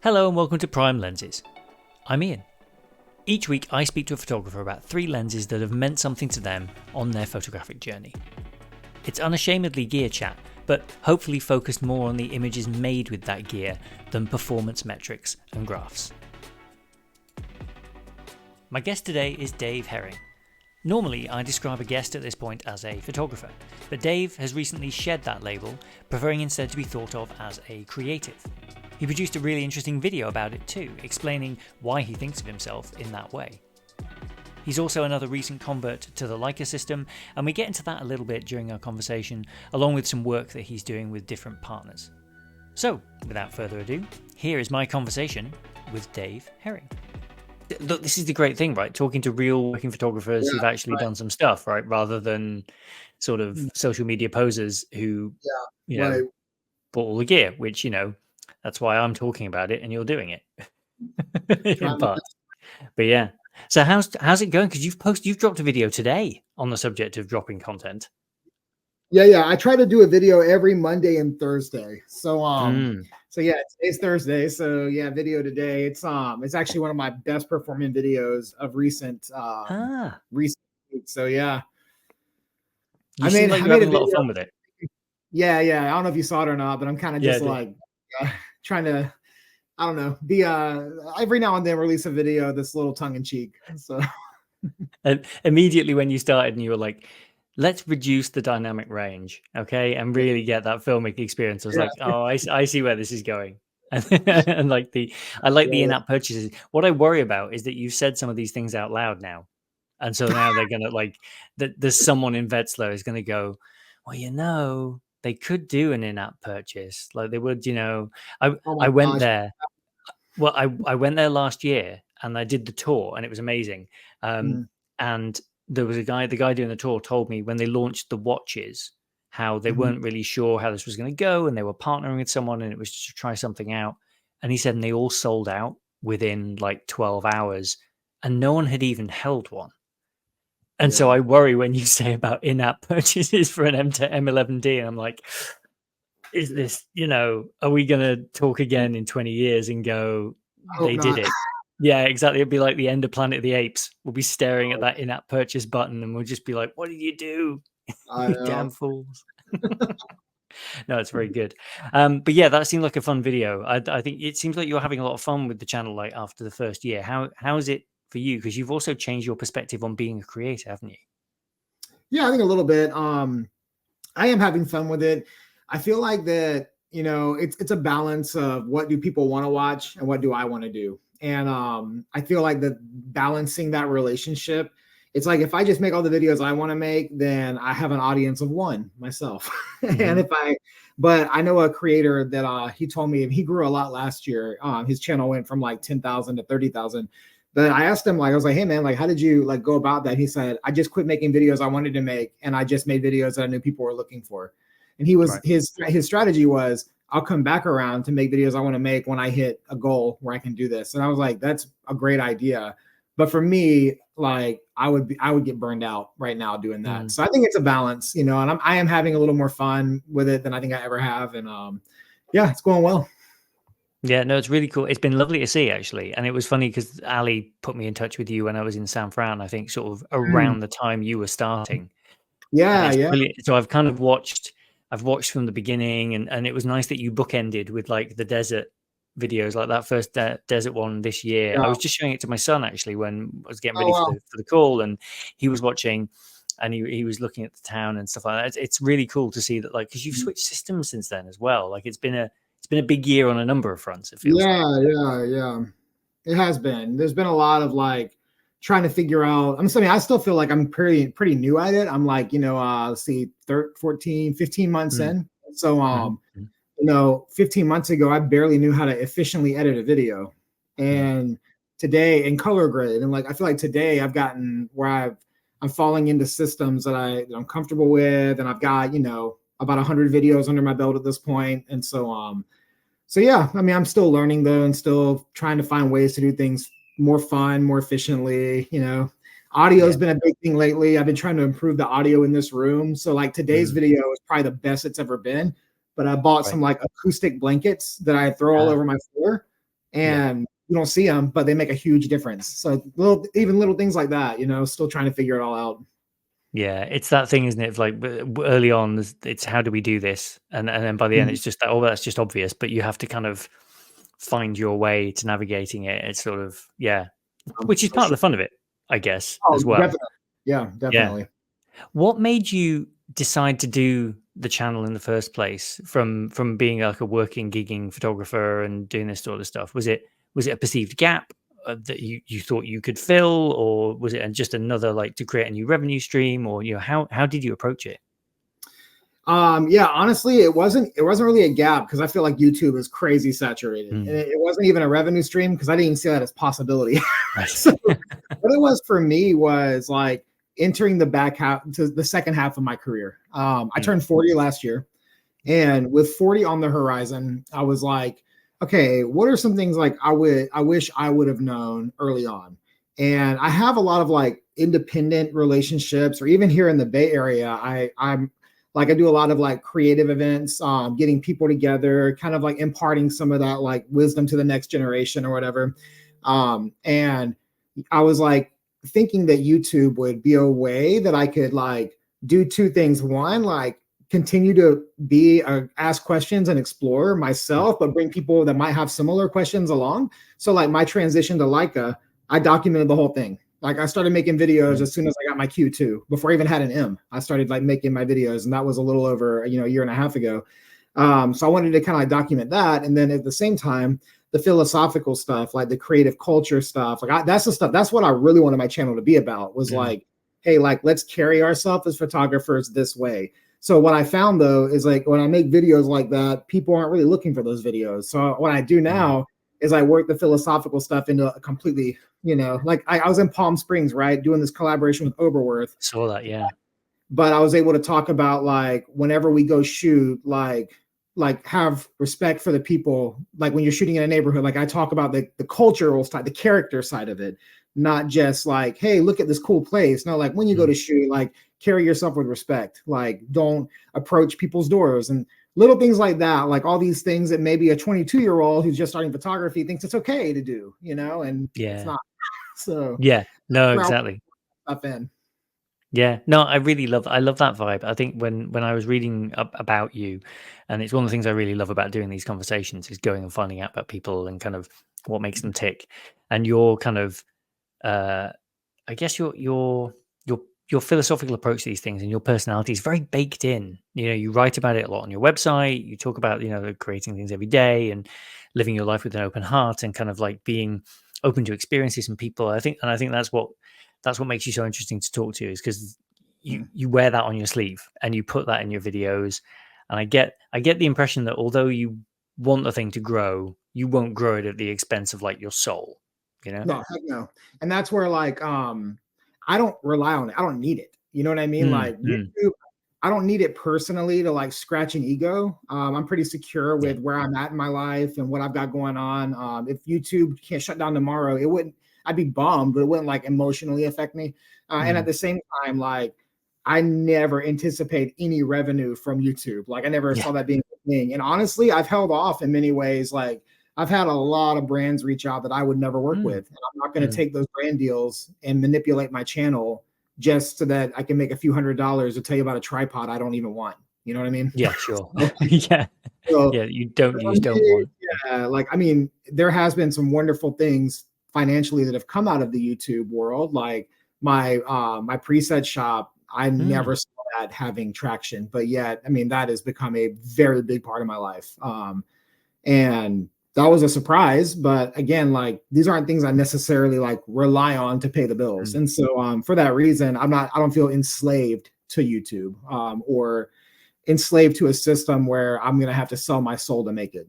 Hello and welcome to Prime Lenses. I'm Ian. Each week I speak to a photographer about 3 lenses that have meant something to them on their photographic journey. It's unashamedly gear chat, but hopefully focused more on the images made with that gear than performance metrics and graphs. My guest today is Dave Herring. Normally I describe a guest at this point as a photographer, but Dave has recently shed that label, preferring instead to be thought of as a creative. He produced a really interesting video about it too, explaining why he thinks of himself in that way. He's also another recent convert to the Leica system, and we get into that a little bit during our conversation, along with some work that he's doing with different partners. So, without further ado, here is my conversation with Dave Herring. Look, this is the great thing, right? Talking to real working photographers who've actually done some stuff, right? Rather than sort of social media posers who, bought all the gear, which, that's why I'm talking about it and you're doing it in part. But yeah. So how's it going? Because you've dropped a video today on the subject of dropping content. Yeah. I try to do a video every Monday and Thursday. So today's Thursday. So yeah, video today. It's actually one of my best performing videos of recent weeks. So yeah. You seem like you're having a lot of fun with it. Yeah. I don't know if you saw it or not, but I'm kind of just trying to, I don't know, be every now and then release a video that's a little tongue in cheek. So and immediately when you started and you were like, let's reduce the dynamic range, okay, and really get that filmic experience. I was like, oh, I see where this is going. And I like the in-app purchases. What I worry about is that you've said some of these things out loud now. And so now they're going to there's someone in Wetzlar is going to go, well, they could do an in-app purchase like they would, I went there. Well, I went there last year and I did the tour and it was amazing. And there was the guy doing the tour told me when they launched the watches, how they weren't really sure how this was going to go. And they were partnering with someone and it was just to try something out. And he said, and they all sold out within like 12 hours and no one had even held one. And so I worry when you say about in-app purchases for an M11D, and I'm like, is this, are we going to talk again in 20 years and go, they did it? Yeah, exactly. It'd be like the end of Planet of the Apes. We'll be staring at that in-app purchase button and we'll just be like, what did you do? You damn fools. No, it's very good. But yeah, that seemed like a fun video. I think it seems like you're having a lot of fun with the channel, like after the first year. How is it for you? Because you've also changed your perspective on being a creator, haven't you? Yeah, I think a little bit. I am having fun with it. I feel like that, it's a balance of what do people want to watch and what do I want to do. And I feel like that balancing that relationship, it's like if I just make all the videos I want to make, then I have an audience of one myself. And but I know a creator that he told me he grew a lot last year. His channel went from like 10,000 to 30,000. But I asked him, I was like, hey man, how did you go about that? He said, I just quit making videos I wanted to make. And I just made videos that I knew people were looking for. And his strategy was, I'll come back around to make videos I want to make when I hit a goal where I can do this. And I was like, that's a great idea. But for me, I would get burned out right now doing that. So I think it's a balance, and I am having a little more fun with it than I think I ever have. And it's going well. Yeah, no, it's really cool. It's been lovely to see, actually. And it was funny because Ali put me in touch with you when I was in San Fran, I think sort of around the time you were starting. Yeah. Brilliant. So I've kind of watched from the beginning and it was nice that you bookended with like the desert videos, like that first desert one this year. I was just showing it to my son actually when I was getting ready for the call, and he was watching and he was looking at the town and stuff like that. It's really cool to see that, because you've switched systems since then as well. Like it's been a big year on a number of fronts, it feels like. Yeah. It has been. There's been a lot of trying to figure out. I still feel like I'm pretty new at it. I'm let's see, 14, 15 months in. So 15 months ago, I barely knew how to efficiently edit a video. And today in color grade, and I feel like today I've gotten where I'm falling into systems that I'm comfortable with, and I've got about 100 videos under my belt at this point. And so yeah, I'm still learning though, and still trying to find ways to do things more fun, more efficiently. Audio has been a big thing lately. I've been trying to improve the audio in this room. So today's video is probably the best it's ever been. But I bought some acoustic blankets that I throw all over my floor. Yeah. and you don't see them, but they make a huge difference. So even little things like that, you know, still trying to figure it all out. Yeah, it's that thing, isn't it? Of like early on, it's how do we do this, and then by the end, Mhm. it's just that, oh, that's just obvious. But you have to kind of find your way to navigating it. It's sort of which is For part of sure. the fun of it, I guess, Oh, as well. definitely. Yeah, Yeah. definitely. What made you decide to do the channel in the first place? From being like a working, gigging photographer and doing this sort of stuff, was it a perceived gap that you thought you could fill, or was it just another like to create a new revenue stream, or how did you approach it? Yeah, honestly, it wasn't really a gap because I feel like YouTube is crazy saturated, and Mm, it wasn't even a revenue stream because I didn't even see that as possibility. right. So what it was for me was like entering the back half to the second half of my career. I Mm, turned 40 last year, and with 40 on the horizon, I was like, okay, what are some things like I wish I would have known early on? And I have a lot of like independent relationships, or even here in the Bay Area, I'm like I do a lot of like creative events, getting people together, kind of like imparting some of that like wisdom to the next generation or whatever. And I was like thinking that YouTube would be a way that I could like do two things. One, like continue to be ask questions and explore mm, myself, but bring people that might have similar questions along. So like my transition to Leica, I documented the whole thing. Like I started making videos mm. as soon as I got my Q2. Before I even had an M, I started like making my videos, and that was a little over a year and a half ago. So I wanted to kind of like document that, and then at the same time, the philosophical stuff, like the creative culture stuff, like that's the stuff. That's what I really wanted my channel to be about. Was Mm, like, hey, like let's carry ourselves as photographers this way. So what I found though is like when I make videos like that, people aren't really looking for those videos. So what I do mm. now is I work the philosophical stuff into a completely, like I was in Palm Springs, right, doing this collaboration with Oberworth, Saw that, yeah. but I was able to talk about like whenever we go shoot, like have respect for the people. Like when you're shooting in a neighborhood, like I talk about the cultural side, the character side of it, not just like, hey, look at this cool place. No, like when you go Mm, to shoot, like carry yourself with respect. Like don't approach people's doors and little things like that. Like all these things that maybe a 22-year-old who's just starting photography thinks it's okay to do, and it's yeah. not. So Yeah. No, where I exactly. up in. Yeah, no, I love that vibe. I think when I was reading about you, and it's one of the things I really love about doing these conversations is going and finding out about people and kind of what makes them tick. And your kind of, uh, I guess your your philosophical approach to these things and your personality is very baked in. You write about it a lot on your website. You talk about creating things every day and living your life with an open heart and kind of like being open to experiences and people. I think that's what makes you so interesting to talk to, is because you wear that on your sleeve and you put that in your videos. And I get the impression that although you want the thing to grow, you won't grow it at the expense of like your soul. You know. No, heck no. And that's where like I don't rely on it. I don't need it. You know what I mean? Mm, Like mm, YouTube, I don't need it personally to like scratch an ego. I'm pretty secure yeah. with where I'm at in my life and what I've got going on. If YouTube can't shut down tomorrow, it wouldn't, I'd be bummed, but it wouldn't like emotionally affect me. And at Mm, the same time, like I never anticipate any revenue from YouTube. Like I never yeah. saw that being a thing. And honestly, I've held off in many ways. Like I've had a lot of brands reach out that I would never work Mm, with. And I'm not going to mm. take those brand deals and manipulate my channel just so that I can make a few $100s to tell you about a tripod I don't even want. You know what I mean? Yeah, sure. So, Yeah. so Yeah, you don't for use, don't me, want. yeah, like I mean, there has been some wonderful things financially that have come out of the YouTube world. Like my preset shop, I Mm, never saw that having traction, but yet, I mean, that has become a very big part of my life. And that was a surprise, but again, like these aren't things I necessarily like rely on to pay the bills. mm. And so for that reason, I don't feel enslaved to YouTube, or enslaved to a system where I'm gonna have to sell my soul to make it.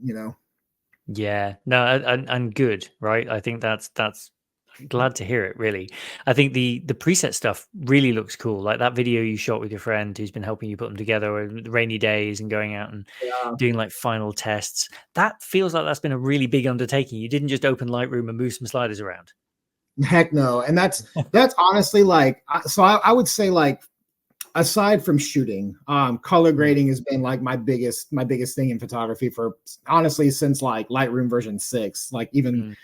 Yeah. No, and good, right? I think that's glad to hear it, really. I think the preset stuff really looks cool. Like that video you shot with your friend who's been helping you put them together on rainy days and going out and Yeah. doing like final tests. That feels like that's been a really big undertaking. You didn't just open Lightroom and move some sliders around. Heck no. And that's honestly like so I would say like aside from shooting, color grading has been like my biggest thing in photography for honestly since like Lightroom version 6, like even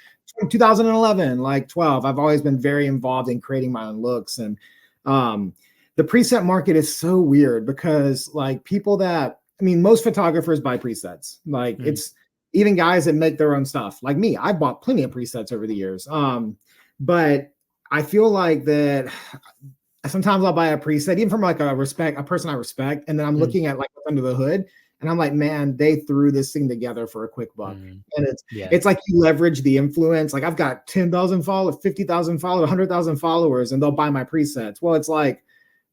2011, like 12. I've always been very involved in creating my own looks. And the preset market is so weird because like most photographers buy presets. Like it's even guys that make their own stuff. Like me, I bought plenty of presets over the years. But I feel like that sometimes I'll buy a preset, even from like a person I respect, and then I'm looking at like what's under the hood, and I'm like, man, they threw this thing together for a quick buck. And it's like you leverage the influence. Like I've got 10,000 followers, 50,000 followers, 100,000 followers, and they'll buy my presets. Well, it's like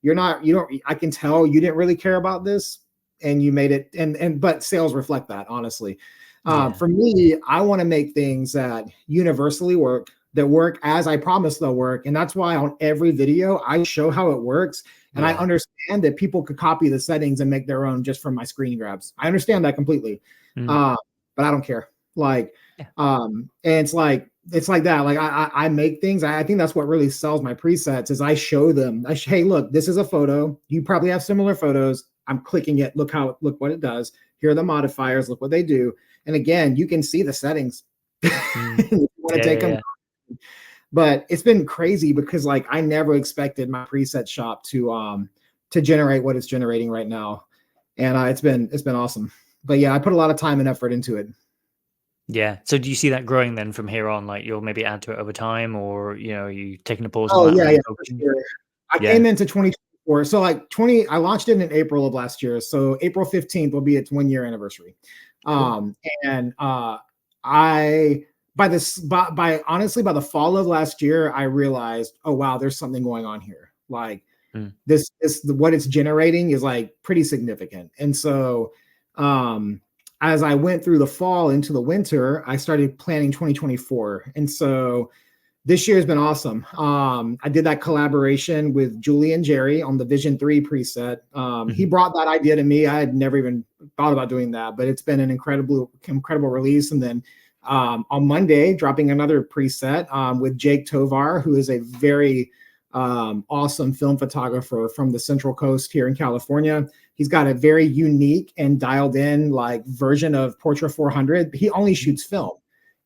I can tell you didn't really care about this, and you made it, but sales reflect that, honestly. For me, I want to make things that universally work, that work as I promised they'll work. And that's why on every video, I show how it works. And I understand that people could copy the settings and make their own just from my screen grabs. I understand that completely. But I don't care. Like, and it's like that. Like I make things. I think that's what really sells my presets is I show them, hey, look, this is a photo. You probably have similar photos. I'm clicking it. Look what it does. Here are the modifiers. Look what they do. And again, you can see the settings. You want to take them. But it's been crazy because like I never expected my preset shop to generate what it's generating right now. And it's been awesome. But yeah, I put a lot of time and effort into it. Yeah. So do you see that growing then from here on? Like you'll maybe add to it over time, or you taking a pause on that? Yeah, for sure. I came into 2024. So like I launched it in April of last year. So April 15th will be its 1-year anniversary. And honestly, by the fall of last year, I realized, oh wow, there's something going on here. Like this what it's generating is like pretty significant. And so as I went through the fall into the winter, I started planning 2024. And so this year has been awesome. I did that collaboration with Julie and Jerry on the Vision 3 preset. He brought that idea to me. I had never even thought about doing that, but it's been an incredible release. And then on Monday, dropping another preset with Jake Tovar, who is a very awesome film photographer from the Central Coast here in California. He's got a very unique and dialed in like version of Portra 400. He only shoots film.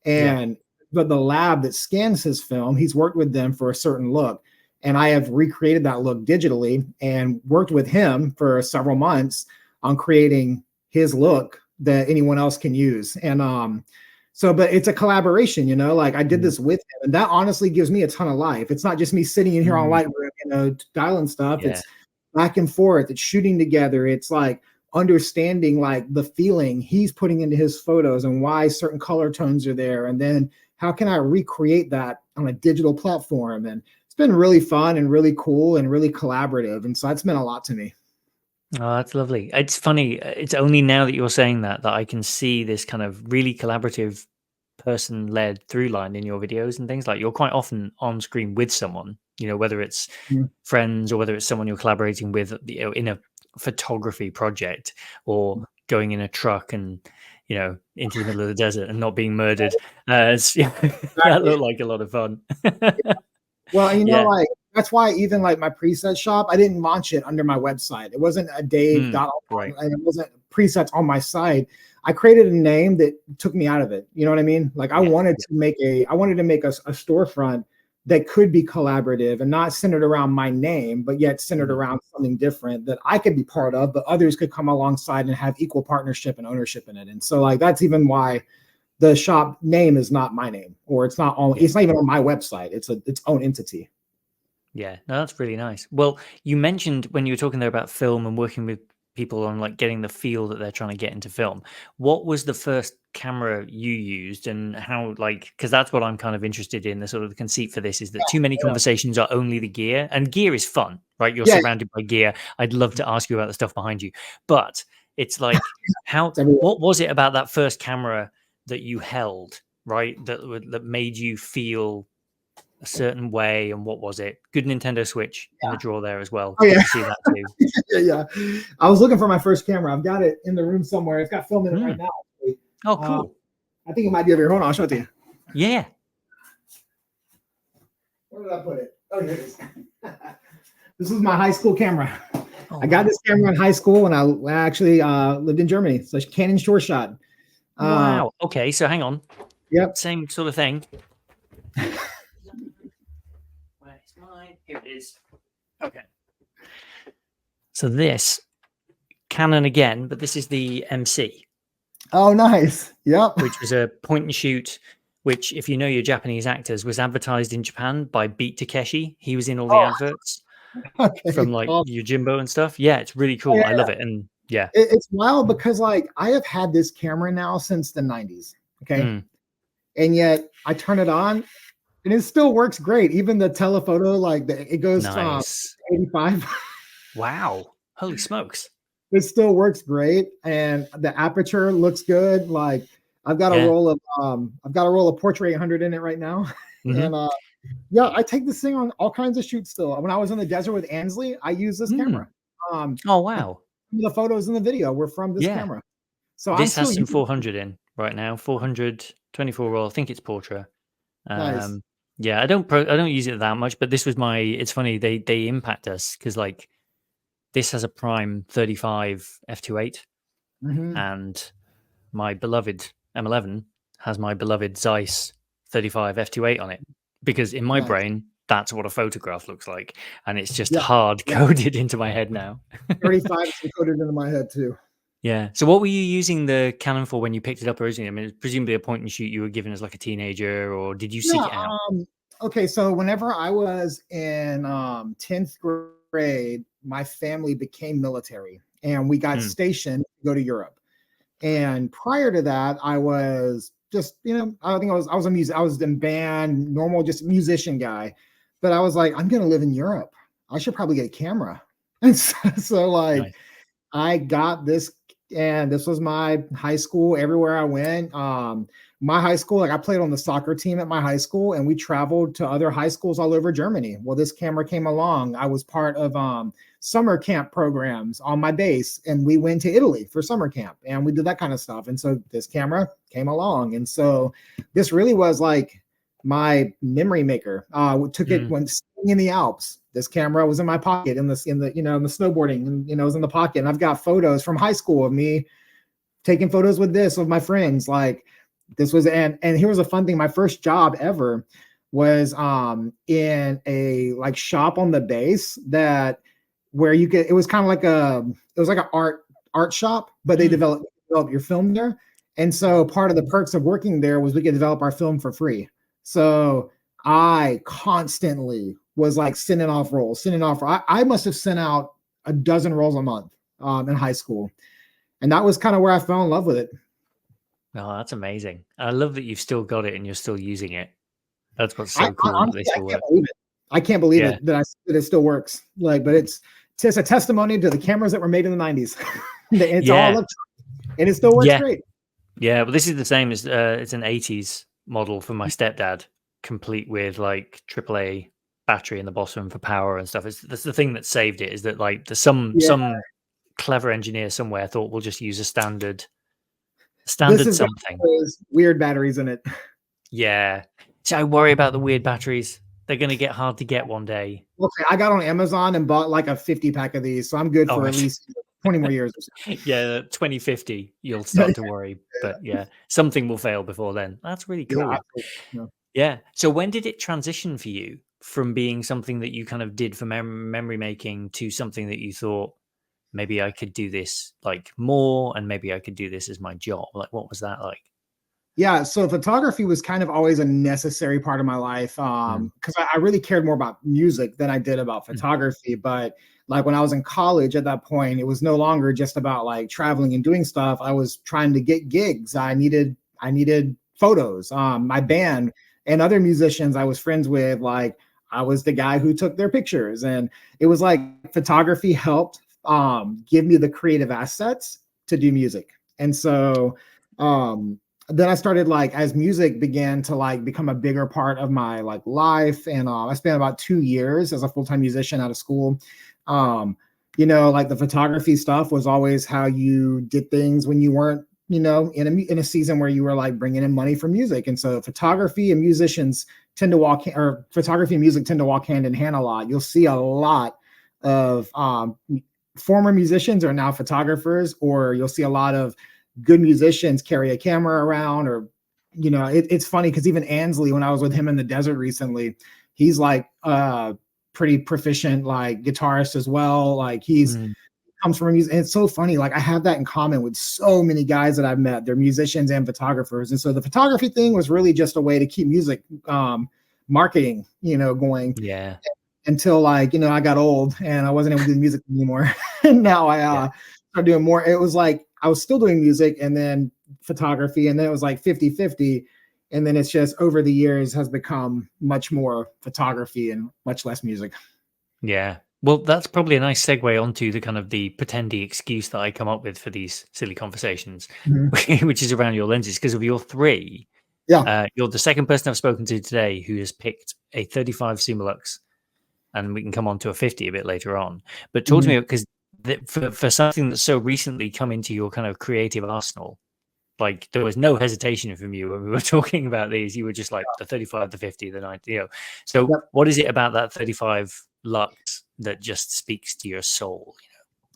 And but the lab that scans his film, he's worked with them for a certain look. And I have recreated that look digitally and worked with him for several months on creating his look that anyone else can use. And but it's a collaboration, like I did this with him, and that honestly gives me a ton of life. It's not just me sitting in here on Lightroom, dialing stuff. It's back and forth. It's shooting together. It's like understanding like the feeling he's putting into his photos and why certain color tones are there. And then how can I recreate that on a digital platform? And it's been really fun and really cool and really collaborative. And so that's meant a lot to me. Oh, that's lovely. It's funny. It's only now that you're saying that I can see this kind of really collaborative person-led through line in your videos and things. Like you're quite often on screen with someone, whether it's friends or whether it's someone you're collaborating with, in a photography project, or going in a truck and into the middle of the desert and not being murdered. That looked like a lot of fun. Well, like that's why even like my preset shop, I didn't launch it under my website. It wasn't a Dave. Right. And it wasn't presets on my site. I created a name that took me out of it. You know what I mean? Like I wanted to make a storefront that could be collaborative and not centered around my name, but yet centered around something different that I could be part of, but others could come alongside and have equal partnership and ownership in it. And so like, that's even why the shop name is not my name, or it's not even on my website. It's its own entity. Yeah, no, that's really nice. Well, you mentioned when you were talking there about film and working with people on like getting the feel that they're trying to get into film. What was the first camera you used, and how, like, because that's what I'm kind of interested in. The sort of the conceit for this is that too many conversations are only the gear, and gear is fun, right? You're surrounded by gear. I'd love to ask you about the stuff behind you, but it's like, what was it about that first camera that you held, right? That made you feel a certain way, and what was it? Good Nintendo Switch in the drawer there as well. Oh, yeah. Good to see that too. Yeah. I was looking for my first camera. I've got it in the room somewhere. It's got film in it right now. Oh, cool. I think it might be over here. Hold on, I'll show it to you. Yeah. Where did I put it? Oh, here it is. This is my high school camera. Oh, I got wow. this camera in high school when I actually lived in Germany. So Canon short shot. Wow. Okay, so hang on. Yep. Same sort of thing. Where's mine? Here it is. Okay. So this Canon again, but this is the MC, Oh, nice. Yep. which was a point and shoot, which, if you know your Japanese actors, was advertised in Japan by Beat Takeshi. He was in all the Oh, adverts from okay. like Oh, Yojimbo and stuff. Yeah, it's really cool. I yeah. love it. And yeah. It's wild because like I have had this camera now since the 90s. Okay. Mm, And yet I turn it on and it still works great. Even the telephoto, like it goes from nice. 85. Wow. Holy smokes. It still works great. And the aperture looks good. Like Yeah. I've got a roll of Portrait 800 in it right now. Hmm. And yeah, I take this thing on all kinds of shoots still. When I was in the desert with Ansley, I used this Mm. camera. Um, Oh, and wow. the photos in the video were from this Yeah. camera. So I'm This still has some using it. 400 in right now. 400, 24 roll. I think it's Portra. Nice. Yeah, I don't use it that much, but this was my. It's funny they impact us because like this has a prime 35 f2.8, Mm-hmm. and my beloved M11 has my beloved Zeiss 35 f2.8 on it, because in my Nice. brain that's what a photograph looks like, and it's just Yeah. hard Yeah. coded into my head now. 35 is encoded into my head too. Yeah. So what were you using the Canon for when you picked it up originally? I mean, it's presumably a point and shoot you were given as like a teenager, or did you seek Yeah. it out? Okay. So whenever I was in 10th grade, my family became military and we got Mm, stationed to go to Europe. And prior to that, I was just, I think I was in band, normal, just musician guy. But I was like, I'm gonna live in Europe. I should probably get a camera. And so like nice. I got this, and this was my high school. Everywhere I went, my high school, like I played on the soccer team at my high school, and we traveled to other high schools all over Germany. Well, this camera came along. I was part of summer camp programs on my base, and we went to Italy for summer camp, and we did that kind of stuff. And so this camera came along, and so this really was like my memory maker. We took it Mm, when skiing in the Alps. This camera was in my pocket in the snowboarding, and it was in the pocket. And I've got photos from high school of me taking photos with this with my friends. Like this was, and here was a fun thing. My first job ever was in a like shop on the base that where you could, it was kind of like it was like an art shop, but they mm. develop your film there. And so part of the perks of working there was we could develop our film for free. So I constantly was like sending off rolls. I must have sent out a dozen rolls a month in high school. And that was kind of where I fell in love with it. Oh, that's amazing. I love that you've still got it and you're still using it. That's what's I so cool that they honestly, I still can't work. believe it. I can't believe Yeah. it that it still works. Like, but it's just a testimony to the cameras that were made in the 90s. It's all Yeah. electronic, and it still works Yeah. great. Yeah. Well, this is the same as it's an 80s model from my stepdad, complete with like AAA battery in the bottom for power and stuff. That's the thing that saved it, is that like there's Yeah, some clever engineer somewhere thought we'll just use a standard this standard has got something. those weird batteries in it. Yeah. So I worry about the weird batteries. They're going to get hard to get one day. Okay, I got on Amazon and bought like a 50 pack of these, so I'm good Oh, for at least 20 more years or so. yeah, 2050, you'll start to worry. But yeah, something will fail before then. That's really Yeah, cool. absolutely. Yeah. Yeah. So when did it transition for you from being something that you kind of did for memory making to something that you thought, maybe I could do this like more, and maybe I could do this as my job? Like, what was that like? Yeah, so photography was kind of always a necessary part of my life Mm, because I really cared more about music than I did about mm, photography. But like when I was in college at that point, it was no longer just about like traveling and doing stuff. I was trying to get gigs. I needed photos. My band and other musicians I was friends with, like I was the guy who took their pictures, and it was like photography helped give me the creative assets to do music. And so um then I started, like, as music began to like become a bigger part of my like life, and I spent about 2 years as a full-time musician out of school. Um, like the photography stuff was always how you did things when you weren't, in a season where you were like bringing in money for music. And so photography and musicians tend to photography and music tend to walk hand in hand a lot. You'll see a lot of former musicians are now photographers, or you'll see a lot of good musicians carry a camera around, or it's funny because even Ansley, when I was with him in the desert recently, he's like pretty proficient like guitarist as well. Like he's comes from music, and it's so funny. Like I have that in common with so many guys that I've met. They're musicians and photographers, and so the photography thing was really just a way to keep music marketing, going. Yeah. Until like I got old and I wasn't able to do music anymore. And now I started doing more. It was like I was still doing music and then photography, and then it was like 50-50. And then it's just over the years has become much more photography and much less music. Yeah. Well, that's probably a nice segue onto the kind of the pretendy excuse that I come up with for these silly conversations, which is around your lenses. Because of your three, you're the second person I've spoken to today who has picked a 35 Summilux, and we can come on to a 50 a bit later on. But talk to me, because for something that's so recently come into your kind of creative arsenal, like there was no hesitation from you when we were talking about these. You were just like the 35, the 50, the 90. So what is it about that 35 Lux that just speaks to your soul?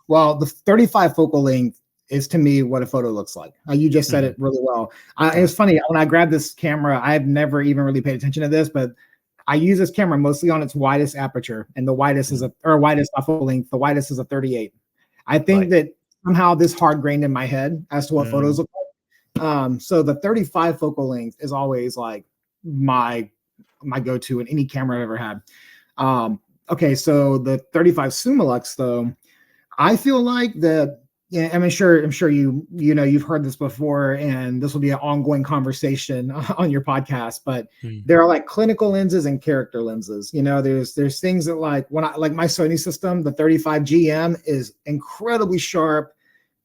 Well, the 35 focal length is to me what a photo looks like. You just said it really well. It was funny when I grabbed this camera. I've never even really paid attention to this, but I use this camera mostly on its widest aperture, and the widest is widest focal length. The widest is a 38. I think that somehow this hard grained in my head as to what photos look like. So the 35 focal length is always like my go-to in any camera I've ever had. Okay, so the 35 Summilux though, I feel like that. Yeah, I'm sure you've heard this before, and this will be an ongoing conversation on your podcast. But there are like clinical lenses and character lenses. There's things that like when I like my Sony system, the 35 GM is incredibly sharp.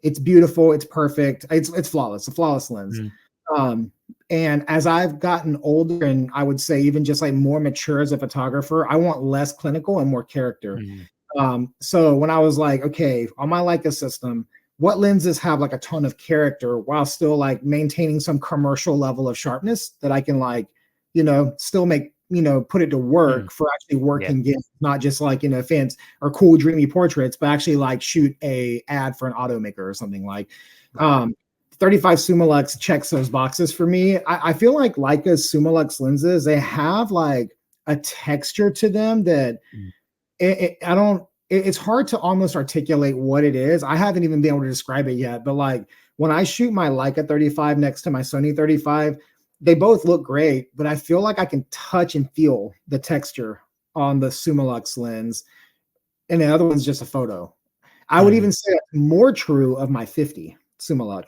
It's beautiful. It's perfect. It's flawless. A flawless lens. And as I've gotten older, and I would say even just like more mature as a photographer, I want less clinical and more character. So when I was like, okay, on my Leica system, what lenses have like a ton of character while still like maintaining some commercial level of sharpness that I can like, still make, put it to work for actually working gigs, not just like, fancy or cool, dreamy portraits, but actually like shoot a ad for an automaker or something like, 35 Summilux checks those boxes for me. I feel like Leica's Summilux lenses, they have like a texture to them that it's hard to almost articulate what it is. I haven't even been able to describe it yet, but like when I shoot my Leica 35 next to my Sony 35, they both look great, but I feel like I can touch and feel the texture on the Summilux lens, and the other one's just a photo. I would even say that's more true of my 50 Summilux.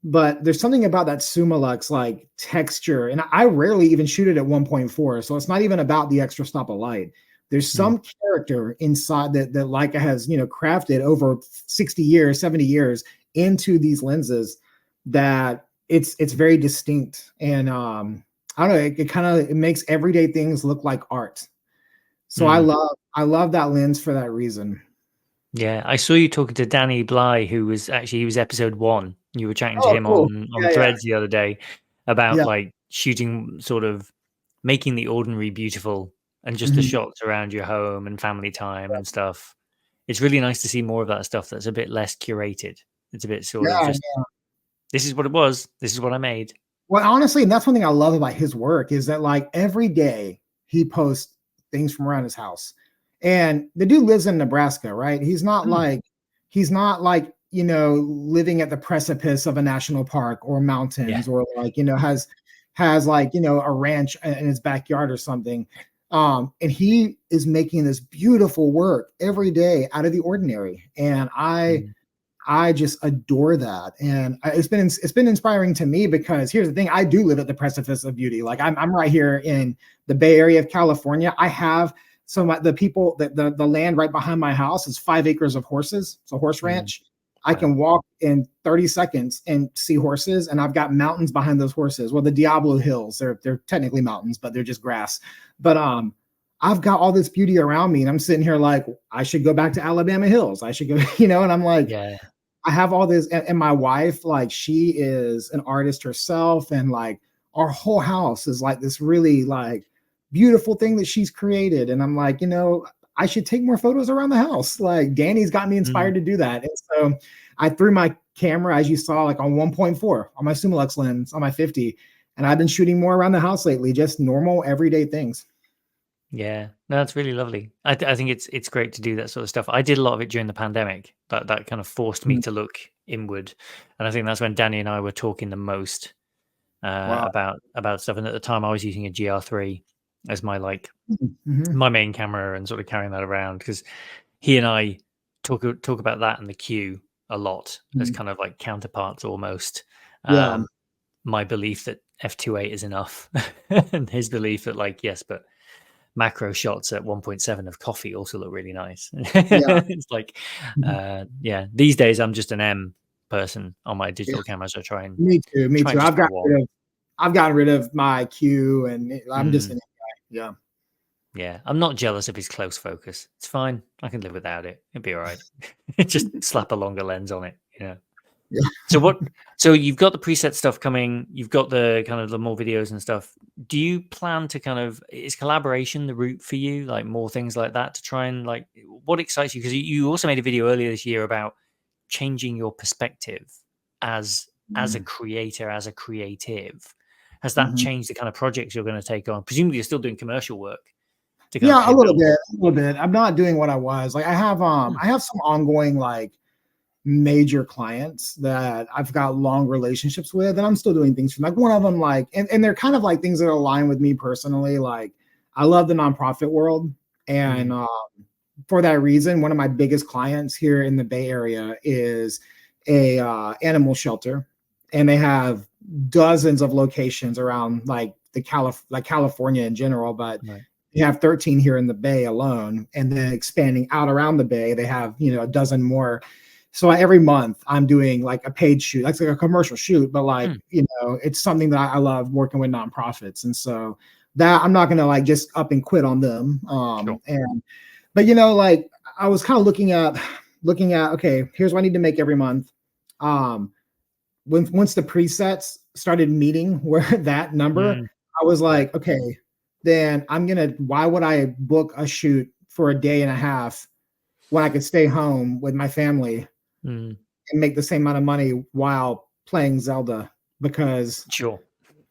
But there's something about that Summilux like texture, and I rarely even shoot it at 1.4, so it's not even about the extra stop of light. There's some character inside that Leica has crafted over 60 years, 70 years into these lenses that it's very distinct, and I don't know, it makes everyday things look like art. So I love that lens for that reason. Yeah, I saw you talking to Danny Bly, he was episode 1. You were chatting to him on Threads the other day about like shooting, sort of making the ordinary beautiful, and just the shots around your home and family time and stuff. It's really nice to see more of that stuff that's a bit less curated. It's a bit sort of just, this is what it was, this is what I made. Well, honestly, and that's one thing I love about his work is that like every day he posts things from around his house. And the dude lives in Nebraska, right? He's not like living at the precipice of a national park or mountains, or like, has like, a ranch in his backyard or something. And he is making this beautiful work every day out of the ordinary. And I just adore that. And it's been inspiring to me, because here's the thing. I do live at the precipice of beauty. Like I'm right here in the Bay Area of California. I have the land right behind my house is 5 acres of horses. It's a horse ranch. I can walk in 30 seconds and see horses, and I've got mountains behind those horses. Well, the Diablo Hills, they're technically mountains, but they're just grass. But I've got all this beauty around me, and I'm sitting here like, I should go back to Alabama Hills. I should go, and I'm like, I have all this. And my wife, like, she is an artist herself, and like our whole house is like this really like beautiful thing that she's created. And I'm like, I should take more photos around the house. Like Danny's got me inspired to do that. And so I threw my camera, as you saw, like on 1.4 on my Summilux lens on my 50. And I've been shooting more around the house lately, just normal everyday things. Yeah, no, that's really lovely. I think it's great to do that sort of stuff. I did a lot of it during the pandemic. That kind of forced me Mhm. to look inward, and I think that's when Danny and I were talking the most Wow. about stuff. And at the time, I was using a GR3 as my Mhm. my main camera and sort of carrying that around because he and I talk about that and the Q a lot as Mhm. kind of like counterparts almost. Yeah. Um, my belief that f2.8 is enough, and his belief that like yes, but macro shots at 1.7 of coffee also look really nice. Yeah. It's like, Mhm. yeah, these days I'm just an M person on my Yeah. digital cameras. I try and Me too. Me too. just go one. I've gotten rid of my Q and I'm just Mm, an guy. Yeah. yeah, I'm not jealous of his close focus. It's fine. I can live without it. It'd be all right. Just slap a longer lens on it. Yeah. So what? So you've got the preset stuff coming. You've got the kind of the more videos and stuff. Do you plan to kind of is collaboration the route for you? Like more things like that to try and like what excites you? Because you also made a video earlier this year about changing your perspective as a Mhm. creator, as a creative. Has that Mhm. changed the kind of projects you're going to take on? Presumably, you're still doing commercial work to kind of Yeah, pay bills. a little bit. I'm not doing what I was. Like Hmm, I have some ongoing like major clients that I've got long relationships with, and I'm still doing things for them. Like one of them, like, and they're kind of like things that align with me personally. Like, I love the nonprofit world, and hmm, for that reason, one of my biggest clients here in the Bay Area is a animal shelter, and they have dozens of locations around like like California in general, but right. they have 13 here in the Bay alone, and then expanding out around the Bay, they have a dozen more. So every month I'm doing like a paid shoot. That's like a commercial shoot, but like, Hmm, it's something that I love working with nonprofits. And so that I'm not gonna like just up and quit on them. sure. And but like I was kind of looking at okay, here's what I need to make every month. Um once the presets started meeting where that number, Hmm, I was right. like, okay, then why would I book a shoot for a day and a half when I could stay home with my family Hmm, and make the same amount of money while playing Zelda because sure.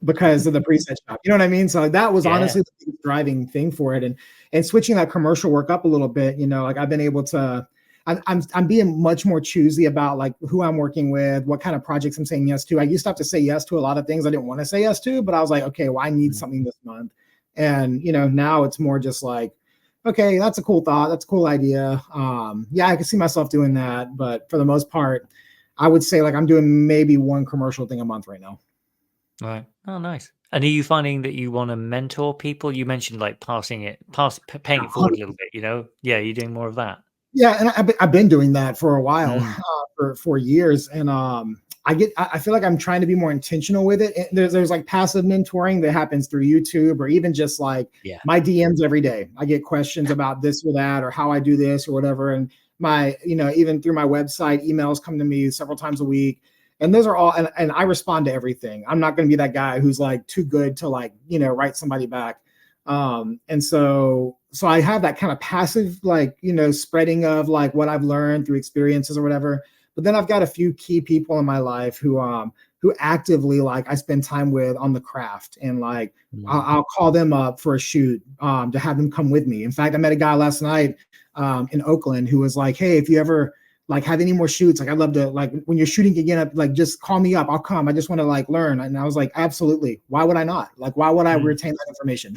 because of the preset shop. You know what I mean? So like, that was Yeah. honestly the driving thing for it. And switching that commercial work up a little bit, like I've been able to I'm being much more choosy about like who I'm working with, what kind of projects I'm saying yes to. I used to have to say yes to a lot of things I didn't want to say yes to, but I was like, okay, well, I need Hmm. something this month. And now it's more just like, okay, that's a cool thought. That's a cool idea. Yeah, I can see myself doing that. But for the most part, I would say like I'm doing maybe one commercial thing a month right now. Right. Oh, nice. And are you finding that you want to mentor people? You mentioned like paying it forward a little bit. Yeah, you're doing more of that. Yeah, and I've been doing that for a while, Mm, for years, and I feel like I'm trying to be more intentional with it. There's like passive mentoring that happens through YouTube, or even just like yeah. my DMs every day. I get questions about this or that, or how I do this or whatever, and my even through my website, emails come to me several times a week, and those are all, and I respond to everything. I'm not going to be that guy who's like too good to like write somebody back. And so I have that kind of passive like spreading of like what I've learned through experiences or whatever, but then I've got a few key people in my life who actively like I spend time with on the craft, and like I'll, Mm, I'll call them up for a shoot, to have them come with me. In fact, I met a guy last night in Oakland who was like, hey, if you ever like have any more shoots, like I'd love to, like when you're shooting again, like just call me up, I'll come, I just want to like learn. And I was like, absolutely, why would I not, like why would I mm, retain that information?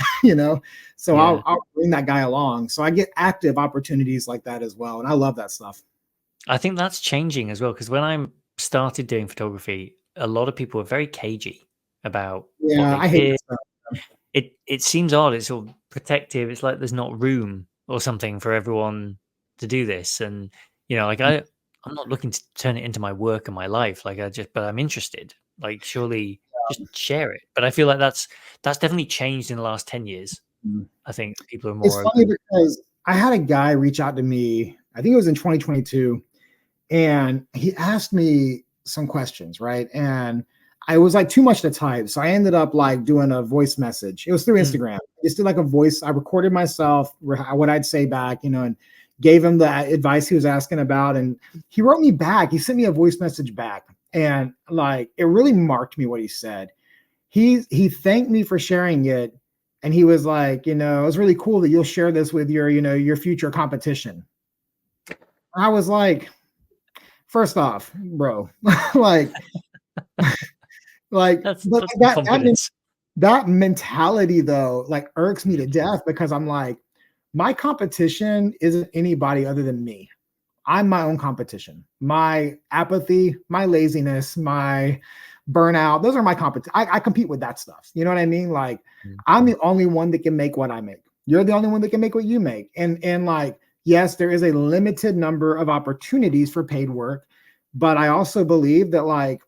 So yeah. I'll bring that guy along, so I get active opportunities like that as well, and I love that stuff. I think that's changing as well because when I started doing photography, a lot of people were very cagey about what Yeah, they I hate did. that stuff. It seems odd. It's sort of protective. It's like there's not room or something for everyone to do this. And like I'm not looking to turn it into my work and my life. Like but I'm interested. Like surely just share it. But I feel like that's definitely changed in the last 10 years. I think people are It's more funny open. because I had a guy reach out to me, I think it was in 2022, and he asked me some questions, right? And I was like too much to type. So I ended up like doing a voice message. It was through Instagram. Just did like a voice. I recorded myself, what I'd say back, and gave him the advice he was asking about. And he wrote me back. He sent me a voice message back. And like, it really marked me what he said. He thanked me for sharing it. And he was like, it was really cool that you'll share this with your future competition. I was like, first off, bro, like, That's but confidence. that mentality though, like irks me to death because I'm like, my competition isn't anybody other than me. I'm my own competition. My apathy, my laziness, my burnout, those are my competition. I compete with that stuff. You know what I mean? Like, I'm the only one that can make what I make. You're the only one that can make what you make. And like, yes, there is a limited number of opportunities for paid work, but I also believe that like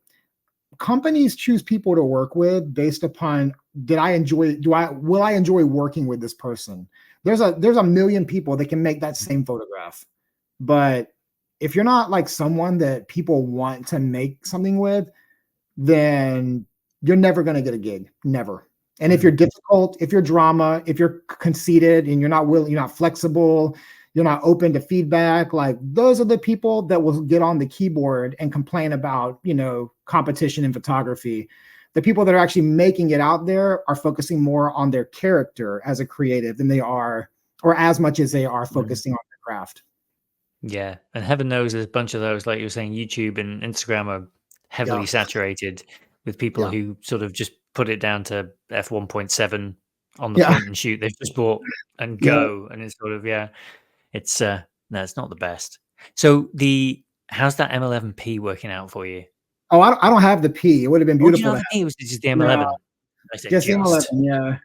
companies choose people to work with based upon will I enjoy working with this person? There's a million people that can make that same photograph. But if you're not like someone that people want to make something with, then you're never going to get a gig. Never. And if you're difficult, if you're drama, if you're conceited and you're not flexible, you're not open to feedback, like those are the people that will get on the keyboard and complain about, competition in photography. The people that are actually making it out there are focusing more on their character as a creative than they are, or as much as they are focusing on their craft. Yeah, and heaven knows there's a bunch of those, like you were saying, YouTube and Instagram are heavily saturated with people who sort of just put it down to f1.7 on the point and shoot they've just bought and go, and it's sort of it's no, it's not the best. So how's that M11P working out for you? Oh, I don't have the P. It would have been Oh, do you beautiful not to have the P? It was just the have. M11. I said Just the M11,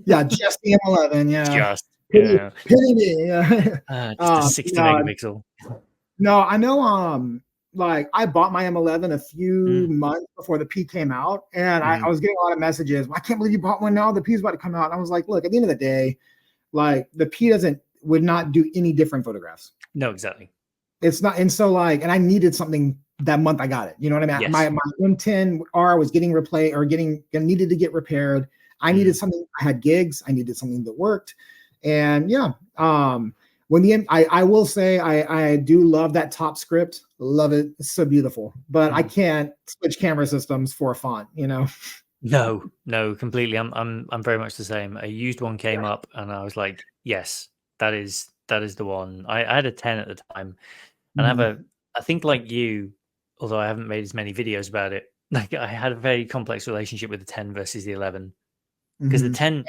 yeah, just the M11, yeah. just Pity me, yeah. just a 60 megapixel. No, I know. Like I bought my M11 a few months before the P came out, and I was getting a lot of messages. I can't believe you bought one now. The P is about to come out. And I was like, look, at the end of the day, like the P would not do any different photographs. No, exactly. It's not, and so like, and I needed something that month. I got it. You know what I mean? Yes. My M10R was getting replaced or needed to get repaired. I needed something. I had gigs. I needed something that worked, and yeah. I will say I do love that top script. Love it. It's so beautiful. But I can't switch camera systems for a font, No, completely. I'm very much the same. A used one came up and I was like, yes, that is the one. I had a 10 at the time. And I think like you, although I haven't made as many videos about it, like I had a very complex relationship with the 10 versus the 11. Because the 10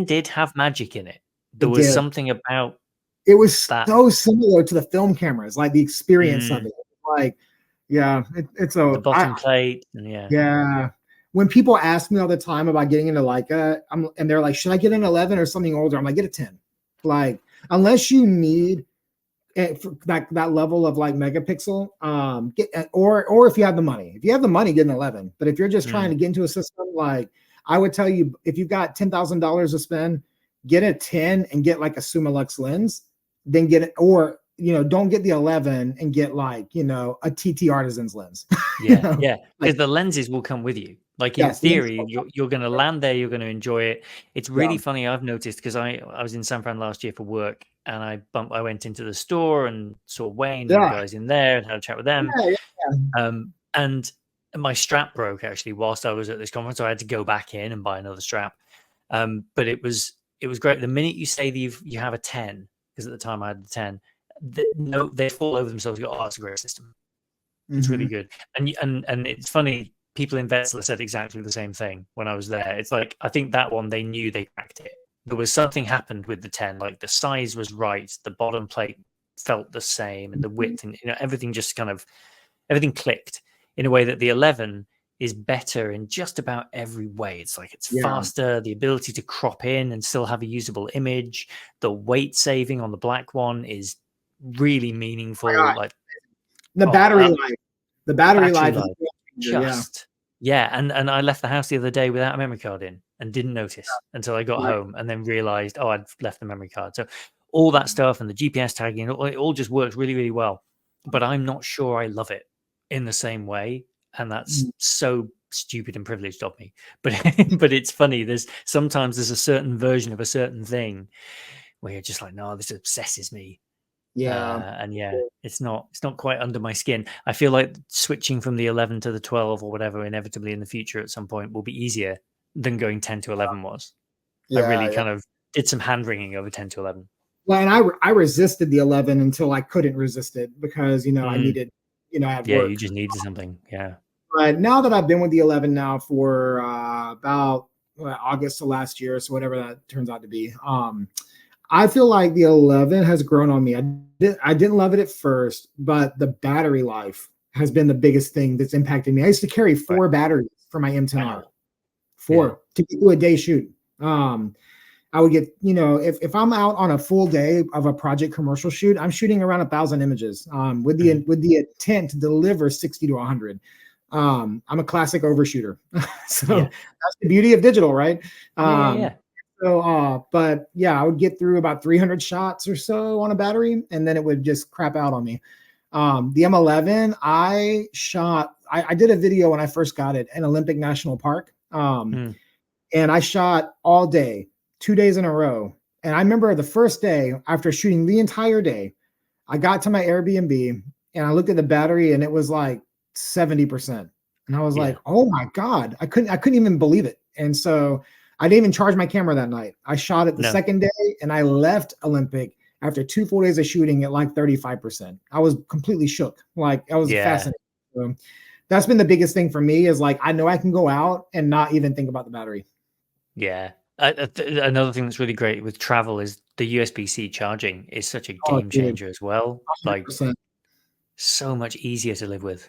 did have magic in it. There was something about it was so similar to the film cameras, like the experience of it. Like, it's the bottom plate, and yeah. When people ask me all the time about getting into Leica, and they're like, "Should I get an 11 or something older?" I'm like, "Get a 10." Like, unless you need that level of like megapixel, or if you have the money. If you have the money, get an 11. But if you're just trying to get into a system, like I would tell you, if you've got $10,000 to spend, get a 10 and get like a Summilux lens. Then get it, or don't get the 11 and get like a TT Artisan's lens. Yeah, because the lenses will come with you. Like in theory, you're going to land there, you're going to enjoy it. It's really funny. I've noticed because I was in San Fran last year for work, and I went into the store and saw Wayne and the guys in there and had a chat with them. And my strap broke actually whilst I was at this conference, so I had to go back in and buy another strap. But it was great. The minute you say that you have a 10. Because at the time I had the 10, they fall over themselves. You go, oh, it's a great system. It's really good. And it's funny, people in Wetzlar said exactly the same thing when I was there. It's like, I think that one, they knew they cracked it. There was something happened with the 10, like the size was right, the bottom plate felt the same, and the width, and everything just everything clicked in a way that the 11 is better in just about every way. It's like it's faster, the ability to crop in and still have a usable image. The weight saving on the black one is really meaningful. Like the battery life. The battery life. And I left the house the other day without a memory card in and didn't notice until I got home, and then realized, I'd left the memory card. So all that stuff and the GPS tagging, it all just works really, really well. But I'm not sure I love it in the same way. And that's so stupid and privileged of me. But but it's funny. Sometimes there's a certain version of a certain thing where you're just like, no, this obsesses me. Yeah. And yeah, it's not quite under my skin. I feel like switching from the 11 to the 12 or whatever inevitably in the future at some point will be easier than going 10 to 11 was. I really Yeah. kind of did some hand wringing over 10 to 11. Well, and I resisted the 11 until I couldn't resist it because, I needed, I had Yeah, you work. just needed something. Yeah. But now that I've been with the 11 now for about August of last year, so whatever that turns out to be, I feel like the 11 has grown on me. I didn't love it at first, but the battery life has been the biggest thing that's impacted me. I used to carry 4 batteries for my M10R, 4 to do a day shoot. I would get, if I'm out on a full day of a project commercial shoot, I'm shooting around 1,000 images with the intent to deliver 60 to 100. I'm a classic overshooter. So that's the beauty of digital, right? So, but yeah, I would get through about 300 shots or so on a battery, and then it would just crap out on me. The M11, I did a video when I first got it in Olympic National Park. And I shot all day, 2 days in a row. And I remember the first day after shooting the entire day, I got to my Airbnb and I looked at the battery and it was like 70%. And I was like, oh my God, I couldn't even believe it. And so I didn't even charge my camera that night. I shot it the second day and I left Olympic after 2 full days of shooting at like 35%. I was completely shook. Like I was fascinated. So that's been the biggest thing for me is like, I know I can go out and not even think about the battery. Yeah. Another thing that's really great with travel is the USB-C charging is such a game changer as well. 100%. Like so much easier to live with.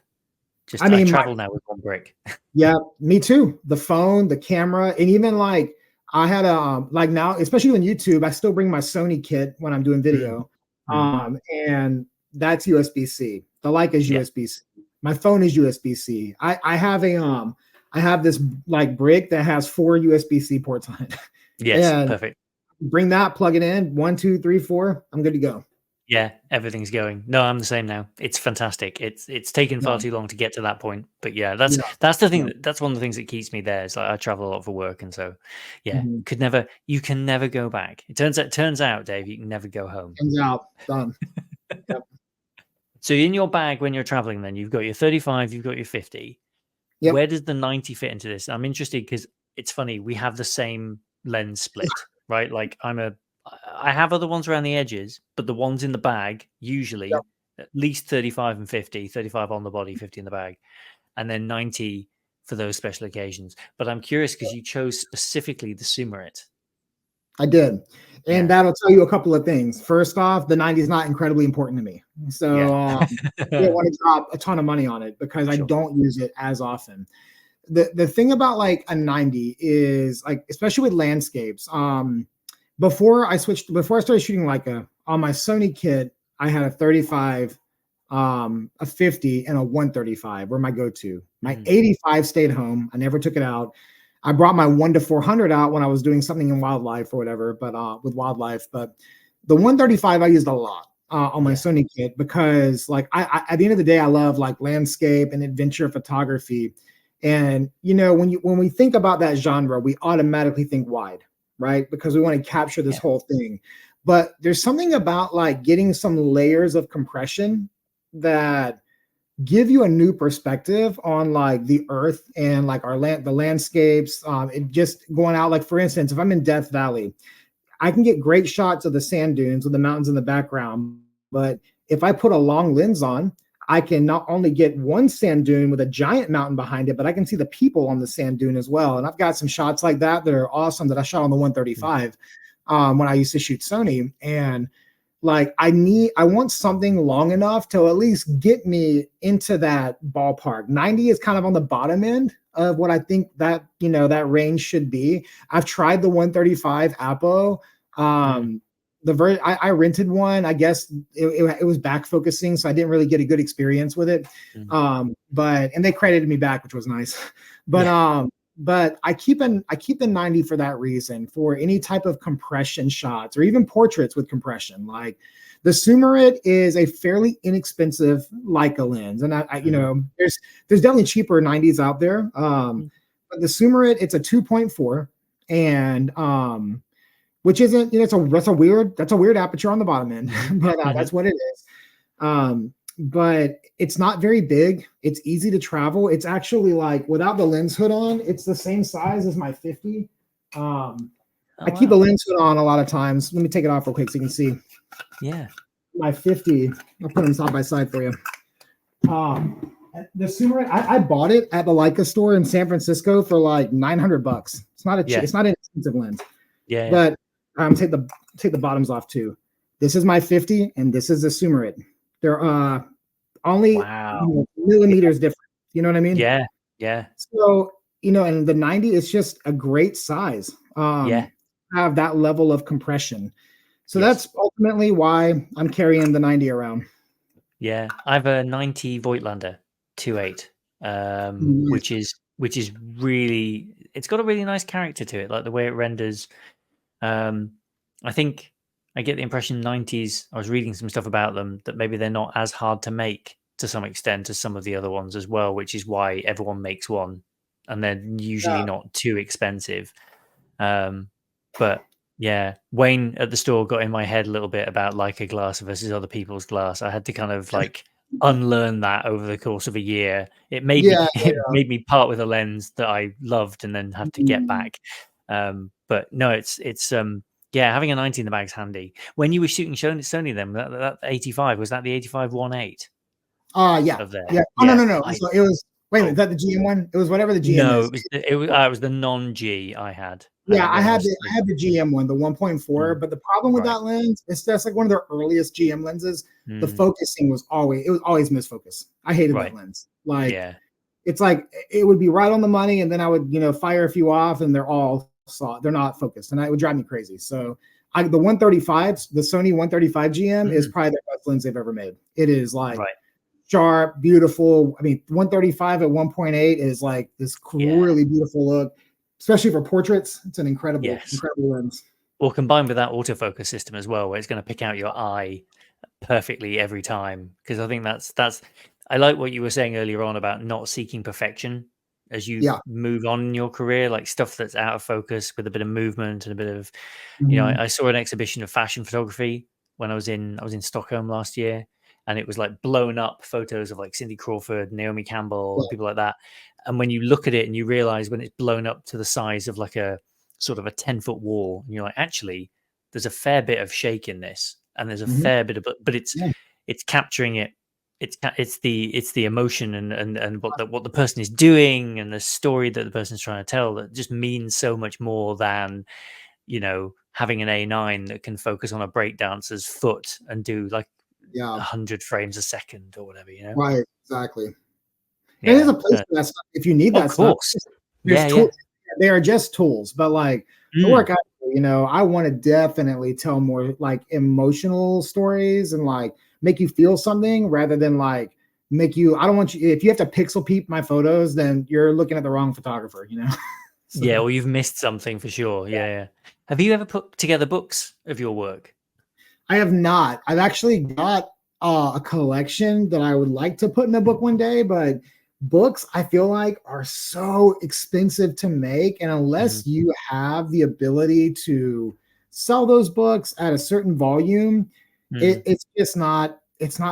I travel now with one brick. Yeah, me too. The phone, the camera, and even like I had like now, especially on YouTube, I still bring my Sony kit when I'm doing video. And that's USB-C. The Leica is USB-C. My phone is USB-C. I have this like brick that has 4 USB-C ports on it. Yes, perfect. Bring that, plug it in, 1, 2, 3, 4. I'm good to go. Yeah, everything's going. No, I'm the same now. It's fantastic. It's taken far too long to get to that point, but yeah, that's the thing. That's one of the things that keeps me there. Is like I travel a lot for work, and so you can never go back. It turns out, Dave, you can never go home. Turns out, done. So in your bag when you're traveling, then you've got your 35, you've got your 50. Where does the 90 fit into this? I'm interested because it's funny. We have the same lens split, right? Like I have other ones around the edges, but the ones in the bag, usually at least 35 and 50, 35 on the body, 50 in the bag, and then 90 for those special occasions. But I'm curious because you chose specifically the Sumerit. I did. And that'll tell you a couple of things. First off, the 90 is not incredibly important to me. So I don't want to drop a ton of money on it because I don't use it as often. The thing about like a 90 is like, especially with landscapes, before I started shooting Leica on my Sony kit, I had a 35, a 50, and a 135 were my go-to. My 85 stayed home. I never took it out. I brought my 1-400 out when I was doing something in wildlife or whatever, but with wildlife. But the 135 I used a lot on my Sony kit because, like, I at the end of the day, I love like landscape and adventure photography. And when we think about that genre, we automatically think wide, right? Because we want to capture this whole thing. But there's something about like getting some layers of compression that give you a new perspective on like the earth and like the landscapes. And just going out, like for instance, if I'm in Death Valley, I can get great shots of the sand dunes with the mountains in the background. But if I put a long lens on, I can not only get one sand dune with a giant mountain behind it, but I can see the people on the sand dune as well. And I've got some shots like that that are awesome that I shot on the 135 when I used to shoot Sony. And like I want something long enough to at least get me into that ballpark. 90 is kind of on the bottom end of what I think that that range should be. I've tried the 135 Apo. I rented one. I guess it was back focusing, so I didn't really get a good experience with it. But they credited me back, which was nice. But but I keep the 90 for that reason, for any type of compression shots or even portraits with compression. Like the Sumerit is a fairly inexpensive Leica lens, and you know, there's definitely cheaper 90s out there. But the Sumerit, it's a 2.4, and which isn't, you know, that's a weird aperture on the bottom end, but that's what it is. But it's not very big. It's easy to travel. It's actually, like, without the lens hood on, it's the same size as my 50. I keep the lens hood on a lot of times. Let me take it off real quick so you can see. Yeah. My 50. I'll put them side by side for you. The Sumerit, I bought it at the Leica store in San Francisco for like $900. It's not it's not an expensive lens. Yeah. But take the bottoms off too. This is my 50, and this is the Sumerit. They're only millimeters different. You know what I mean? Yeah. Yeah. So, you know, and the 90 is just a great size. Have that level of compression. So that's ultimately why I'm carrying the 90 around. Yeah, I have a 90 Voigtlander 2.8, which is really, it's got a really nice character to it, like the way it renders. I think I get the impression 90s, I was reading some stuff about them, that maybe they're not as hard to make to some extent as some of the other ones as well, which is why everyone makes one, and they're usually not too expensive. But yeah, Wayne at the store got in my head a little bit about Leica glass versus other people's glass. I had to kind of like unlearn that over the course of a year. It made made me part with a lens that I loved and then have to get back. But no, it's having a 90 in the bag's handy. When you were shooting Sony, then that 85, was that the 85 1.8? Yeah. Oh, no. So it was. Wait a minute, is that the GM one? It was whatever the GM is. It was the non-G I had. Yeah, I had the GM one, the 1.4. But the problem with that lens is that's like one of their earliest GM lenses. The focusing was always misfocus. I hated that lens. Like, it's like it would be right on the money, and then I would, you know, fire a few off, and they're not focused, and it would drive me crazy. So the 135, the Sony 135 GM is probably the best lens they've ever made. It is like sharp, beautiful. I mean, 135 at 1.8 is like this really beautiful look, especially for portraits. It's an incredible lens. Well, combined with that autofocus system as well, where it's going to pick out your eye perfectly every time. Because I think that's I like what you were saying earlier on about not seeking perfection as you move on in your career, like stuff that's out of focus with a bit of movement and a bit of, you know, I saw an exhibition of fashion photography when I was in Stockholm last year, and it was like blown up photos of like Cindy Crawford, Naomi Campbell, and people like that. And when you look at it and you realize when it's blown up to the size of like a sort of a 10-foot wall, and you're like, actually, there's a fair bit of shake in this, and there's a fair bit of, but it's capturing it. It's the emotion and what the person is doing and the story that the person's trying to tell that just means so much more than, you know, having an A9 that can focus on a breakdancer's foot and do like 100 frames a second or whatever, you know? Right, exactly. And there's a place for that stuff if you need that stuff. Tools. They are just tools, but like the work I do, you know, I want to definitely tell more like emotional stories and like make you feel something rather than like make you. I don't want you. If you have to pixel peep my photos, then you're looking at the wrong photographer, you know? So, yeah, well, you've missed something for sure. Yeah. Have you ever put together books of your work? I have not. I've actually got a collection that I would like to put in a book one day, but books I feel like are so expensive to make, and unless you have the ability to sell those books at a certain volume, it's just not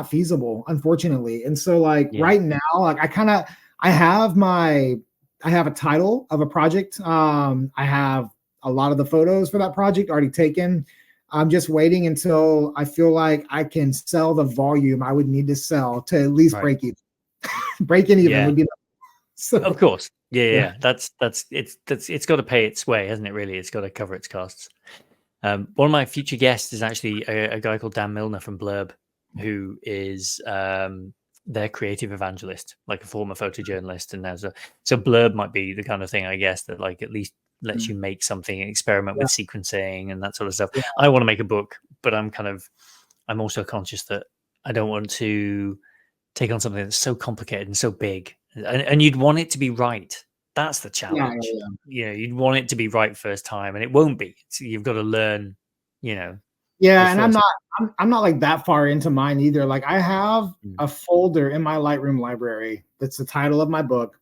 feasible, unfortunately. And so like right now, like I have a title of a project. I have a lot of the photos for that project already taken. I'm just waiting until I feel like I can sell the volume I would need to sell to at least break even. Breaking even would be so. Of course. Yeah. That's it's got to pay its way, hasn't it? Really, it's got to cover its costs. One of my future guests is actually a guy called Dan Milner from Blurb, who is their creative evangelist, like a former photojournalist, and so Blurb might be the kind of thing, I guess, that like at least lets you make something and experiment with sequencing and that sort of stuff. I want to make a book, but I'm also conscious that I don't want to take on something that's so complicated and so big, and you'd want it to be right. That's the Yeah, challenge. yeah, You know, you'd want it to be right first time, and it won't be. So you've got to learn, you know, the yeah. And first. I'm not like that far into mine either. Like I have Mm, a folder in my Lightroom library that's the title of my book.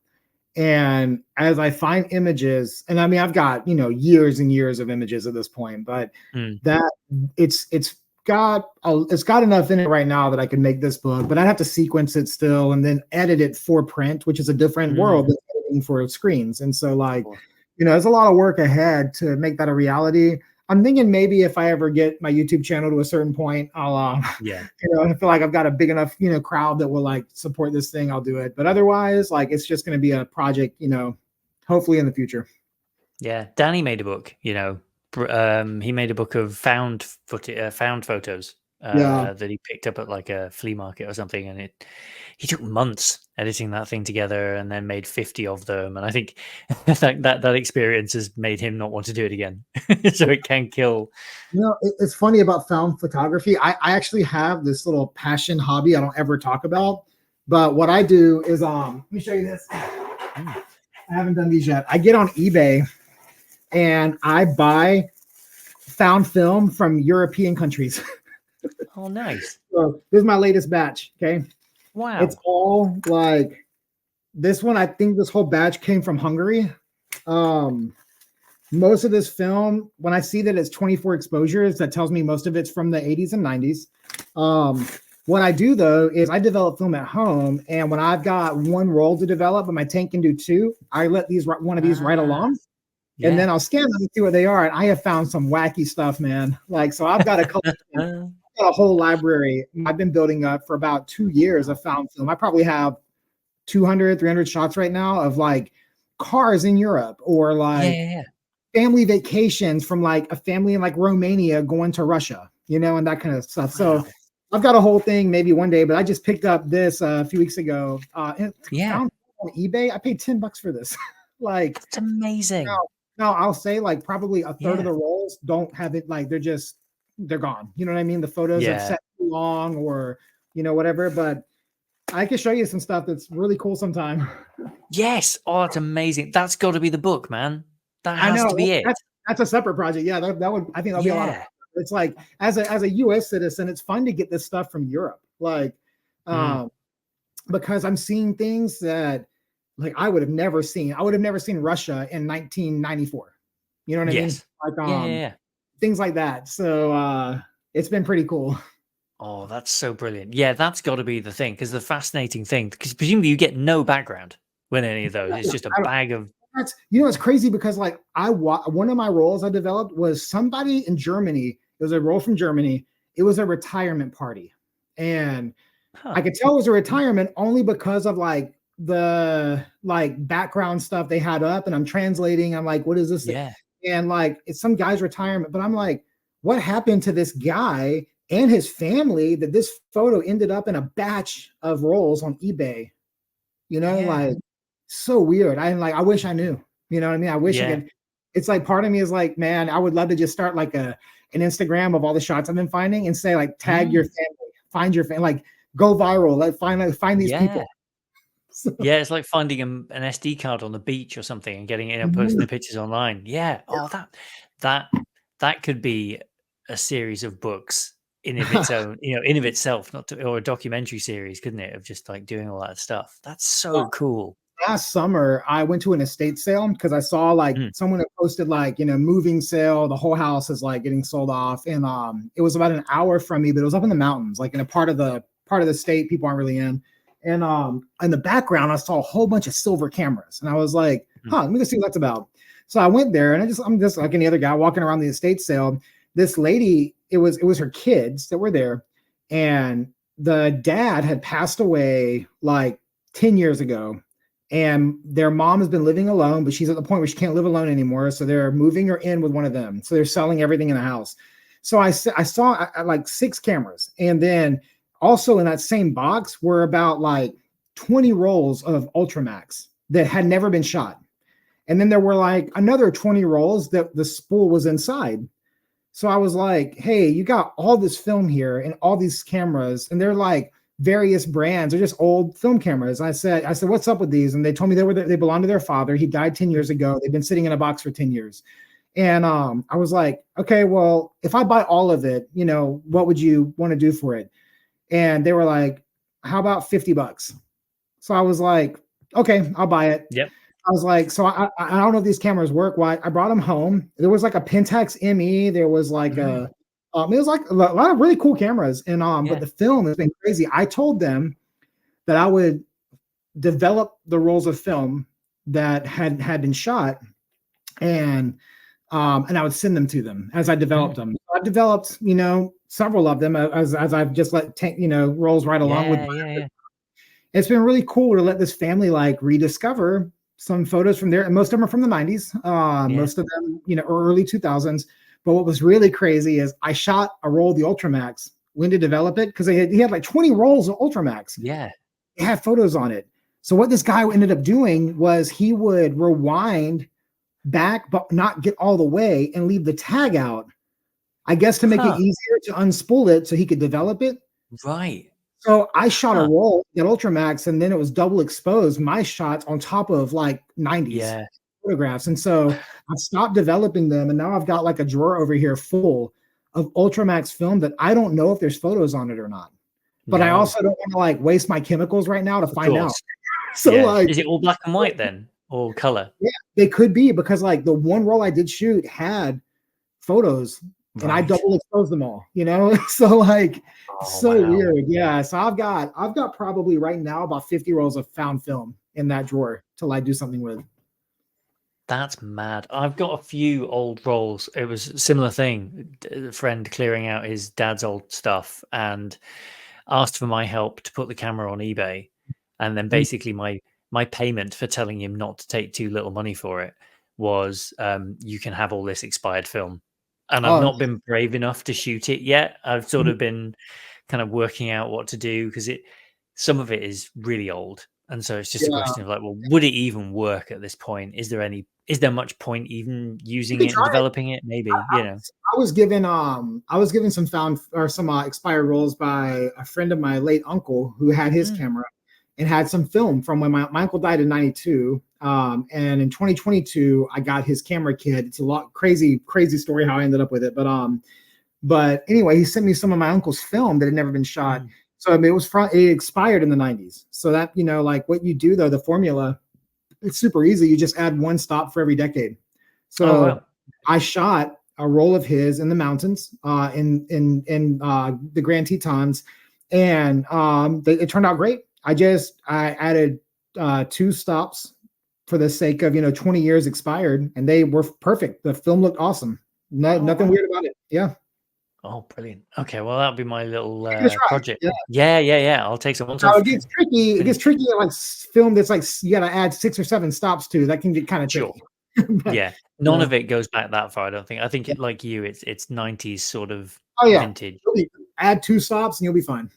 And as I find images, and I mean, I've got, years and years of images at this point, but mm, that it's it's got enough in it right now that I can make this book, but I'd have to sequence it still and then edit it for print, which is a different world mm, than editing for screens. And so of like, course. there's a lot of work ahead to make that a reality. I'm thinking maybe if I ever get my YouTube channel to a certain point, I'll, Yeah. I feel like I've got a big enough, crowd that will like support this thing. I'll do it. But otherwise, like, it's just going to be a project, hopefully in the future. Yeah, Danny made a book. He made a book of found photos Yeah. that he picked up at like a flea market or something, and he took months editing that thing together, and then made 50 of them. And I think that experience has made him not want to do it again. So it can kill. It's funny about found photography. I actually have this little passion hobby I don't ever talk about. But what I do is, let me show you this. I haven't done these yet. I get on eBay and I buy found film from European countries. Oh, nice! So this is my latest batch. Okay. Wow. It's all like this one. I think this whole batch came from Hungary. Most of this film, when I see that it's 24 exposures, that tells me most of it's from the 80s and 90s. What I do though is I develop film at home, and when I've got one roll to develop, but my tank can do two, I let one of these ride along, and then Yeah. I'll scan them and see what they are. And I have found some wacky stuff, man. Like, so I've got a whole library I've been building up for about 2 years of found film. I probably have 200, 300 shots right now of like cars in Europe, or like Yeah. family vacations from like a family in like Romania going to Russia, and that kind of stuff. Wow. So I've got a whole thing maybe one day, but I just picked up this a few weeks ago. And Yeah. found on eBay. I paid $10 for this. Like, That's amazing. now I'll say like probably a third of Yeah. the rolls don't have it. Like they're gone. You know what I mean? The photos have Yeah. set too long, or whatever. But I can show you some stuff that's really cool sometime. Yes. Oh, it's amazing. That's got to be the book, man. That I has know to be it. that's a separate project. Yeah, that would, I think that'll be a lot of fun. Yeah. It's like as a US citizen, it's fun to get this stuff from Europe. Like, Mm. because I'm seeing things that like I would have never seen. I would have never seen Russia in 1994. You know what I mean? Yes. Like Yeah. things like that. So it's been pretty cool. Oh, that's so brilliant. Yeah, that's got to be the thing, because the fascinating thing, because presumably you get no background when any of those. It's just a bag of. That's it's crazy because like one of my roles I developed was somebody in Germany. It was a role from Germany. It was a retirement party, and I could tell it was a retirement only because of like the like background stuff they had up, and I'm translating. I'm like, what is this? Yeah. And like it's some guy's retirement, but I'm like, what happened to this guy and his family that this photo ended up in a batch of rolls on eBay? Like so weird. I wish I knew. You know what I mean? I wish I could. It's like part of me is like, man, I would love to just start like an Instagram of all the shots I've been finding and say like tag your family, find your family, like go viral, like find these people. So, Yeah, it's like finding an SD card on the beach or something and getting it and posting the pictures online. Yeah. Oh, that could be a series of books in of its own, in of itself, or a documentary series, couldn't it? Of just like doing all that stuff. That's so cool. last summer I went to an estate sale because I saw like Mm. someone had posted like, moving sale, the whole house is like getting sold off. And it was about an hour from me, but it was up in the mountains, like in a part of the state people aren't really in. And in the background, I saw a whole bunch of silver cameras. And I was like, let me go see what that's about. So I went there and I'm just like any other guy walking around the estate sale. This lady, it was her kids that were there. And the dad had passed away like 10 years ago. And their mom has been living alone, but she's at the point where she can't live alone anymore. So they're moving her in with one of them. So they're selling everything in the house. So I saw like 6 cameras. And then also in that same box were about like 20 rolls of Ultramax that had never been shot. And then there were like another 20 rolls that the spool was inside. So I was like, hey, you got all this film here and all these cameras, and they're like various brands. They're just old film cameras. I said, what's up with these? And they told me they belonged to their father. He died 10 years ago. They've been sitting in a box for 10 years. And I was like, okay, well, if I buy all of it, you know, what would you want to do for it? And they were like, how about $50? So I was like, okay, I'll buy it. Yep. I was like, so I don't know if these cameras work. Why? I brought them home. There was like a Pentax ME. There was like it was like a lot of really cool cameras. And but the film has been crazy. I told them that I would develop the rolls of film that had been shot, and I would send them to them as I developed them. I developed, you know, several of them as I've just let rolls right along with. It's been really cool to let this family like rediscover some photos from there, and most of them are from the 90s. Most of them, you know, early 2000s. But what was really crazy is I shot a roll of the Ultramax when to develop it, because he had like 20 rolls of Ultramax. Yeah. It had photos on it. So what this guy ended up doing was he would rewind back, but not get all the way and leave the tag out, I guess, to make it easier to unspool it so he could develop it. Right. So I shot a roll at Ultramax, and then it was double exposed, my shots on top of like 90s photographs. And so I stopped developing them, and now I've got like a drawer over here full of Ultramax film that I don't know if there's photos on it or not. But I also don't want to like waste my chemicals right now to find out. So like, is it all black and white then, or color? Yeah, they could be, because like the one roll I did shoot had photos. And I double exposed them all, you know? So like, weird. Yeah. So I've got probably right now about 50 rolls of found film in that drawer till I do something with. That's mad. I've got a few old rolls. It was a similar thing. A friend clearing out his dad's old stuff and asked for my help to put the camera on eBay. And then basically my payment for telling him not to take too little money for it was, you can have all this expired film. And I've not been brave enough to shoot it yet. I've sort of been kind of working out what to do, because some of it is really old. And so it's just a question of like, well, would it even work at this point? Is there much point even using it and developing it? Maybe, you know. I was given some found or some expired rolls by a friend of my late uncle who had his camera and had some film from when my uncle died in 92. And in 2022, I got his camera kit. It's a lot crazy story how I ended up with it. But anyway, he sent me some of my uncle's film that had never been shot. So I mean, it expired in the 90s. So that, you know, like what you do though, the formula, it's super easy. You just add one stop for every decade. So I shot a roll of his in the mountains, in the Grand Tetons, and it turned out great. I added 2 stops for the sake of, you know, 20 years expired, and they were perfect. The film looked awesome. Nothing weird about it. Yeah. Oh, brilliant. Okay, well, that'll be my little project. Yeah. I'll take some. Now, it gets tricky. It gets tricky at like film that's like you got to add 6 or 7 stops to. That can get kind of tricky. But, none of it goes back that far, I don't think. I think like you, it's 90s sort of vintage. Add 2 stops and you'll be fine.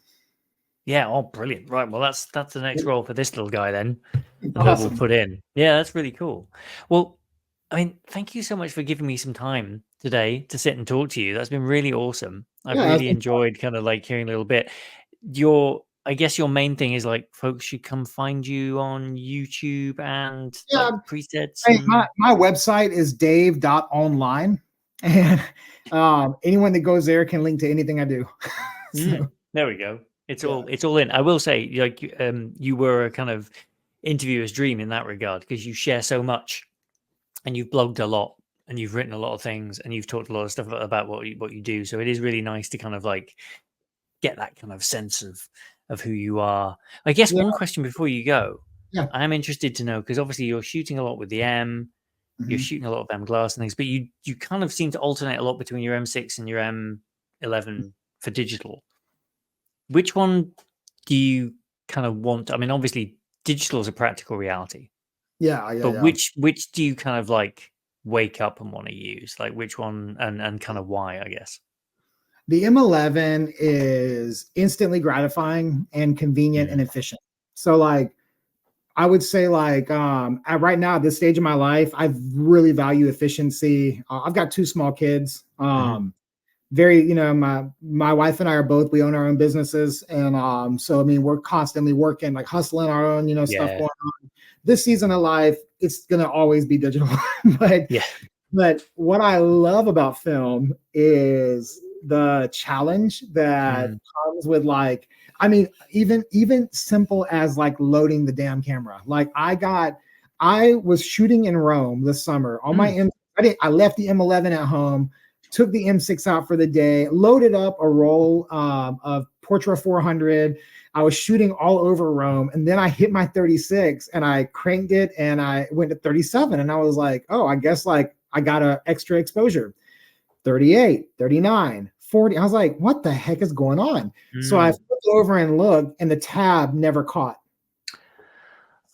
Yeah. Oh, brilliant. Right. Well, that's the next roll for this little guy then. That we'll put in. Yeah, that's really cool. Well, I mean, thank you so much for giving me some time today to sit and talk to you. That's been really awesome. I've really enjoyed kind of like hearing a little bit. I guess your main thing is like folks should come find you on YouTube and like presets. My website is dave.online, and anyone that goes there can link to anything I do. There we go. It's all in. I will say, like, you were a kind of interviewer's dream in that regard, because you share so much, and you've blogged a lot, and you've written a lot of things, and you've talked a lot of stuff about what you do. So it is really nice to kind of like get that kind of sense of who you are. I guess one question before you go, I am interested to know, because obviously you're shooting a lot with the M, you're shooting a lot of M glass and things, but you kind of seem to alternate a lot between your M6 and your M11 for digital. Which one do you kind of want? I mean, obviously digital is a practical reality. But which do you kind of like wake up and want to use? Like which one and kind of why, I guess? The M11 is instantly gratifying and convenient and efficient. So like, I would say like, right now at this stage of my life, I really value efficiency. I've got 2 small kids. very, my wife and I are both, we own our own businesses. And so I mean, we're constantly working, like hustling our own, stuff Yeah. going on. This season of life, it's gonna always be digital. but Yeah. but what I love about film is the challenge that Mm. comes with, like, I mean, even simple as like loading the damn camera. Like I was shooting in Rome this summer on my Mm. I left the M11 at home, took the M6 out for the day, loaded up a roll of Portra 400. I was shooting all over Rome, and then I hit my 36 and I cranked it and I went to 37, and I was like, oh, I guess like I got an extra exposure. 38, 39, 40. I was like, what the heck is going on? So I Mm. flipped over and looked, and the tab never caught.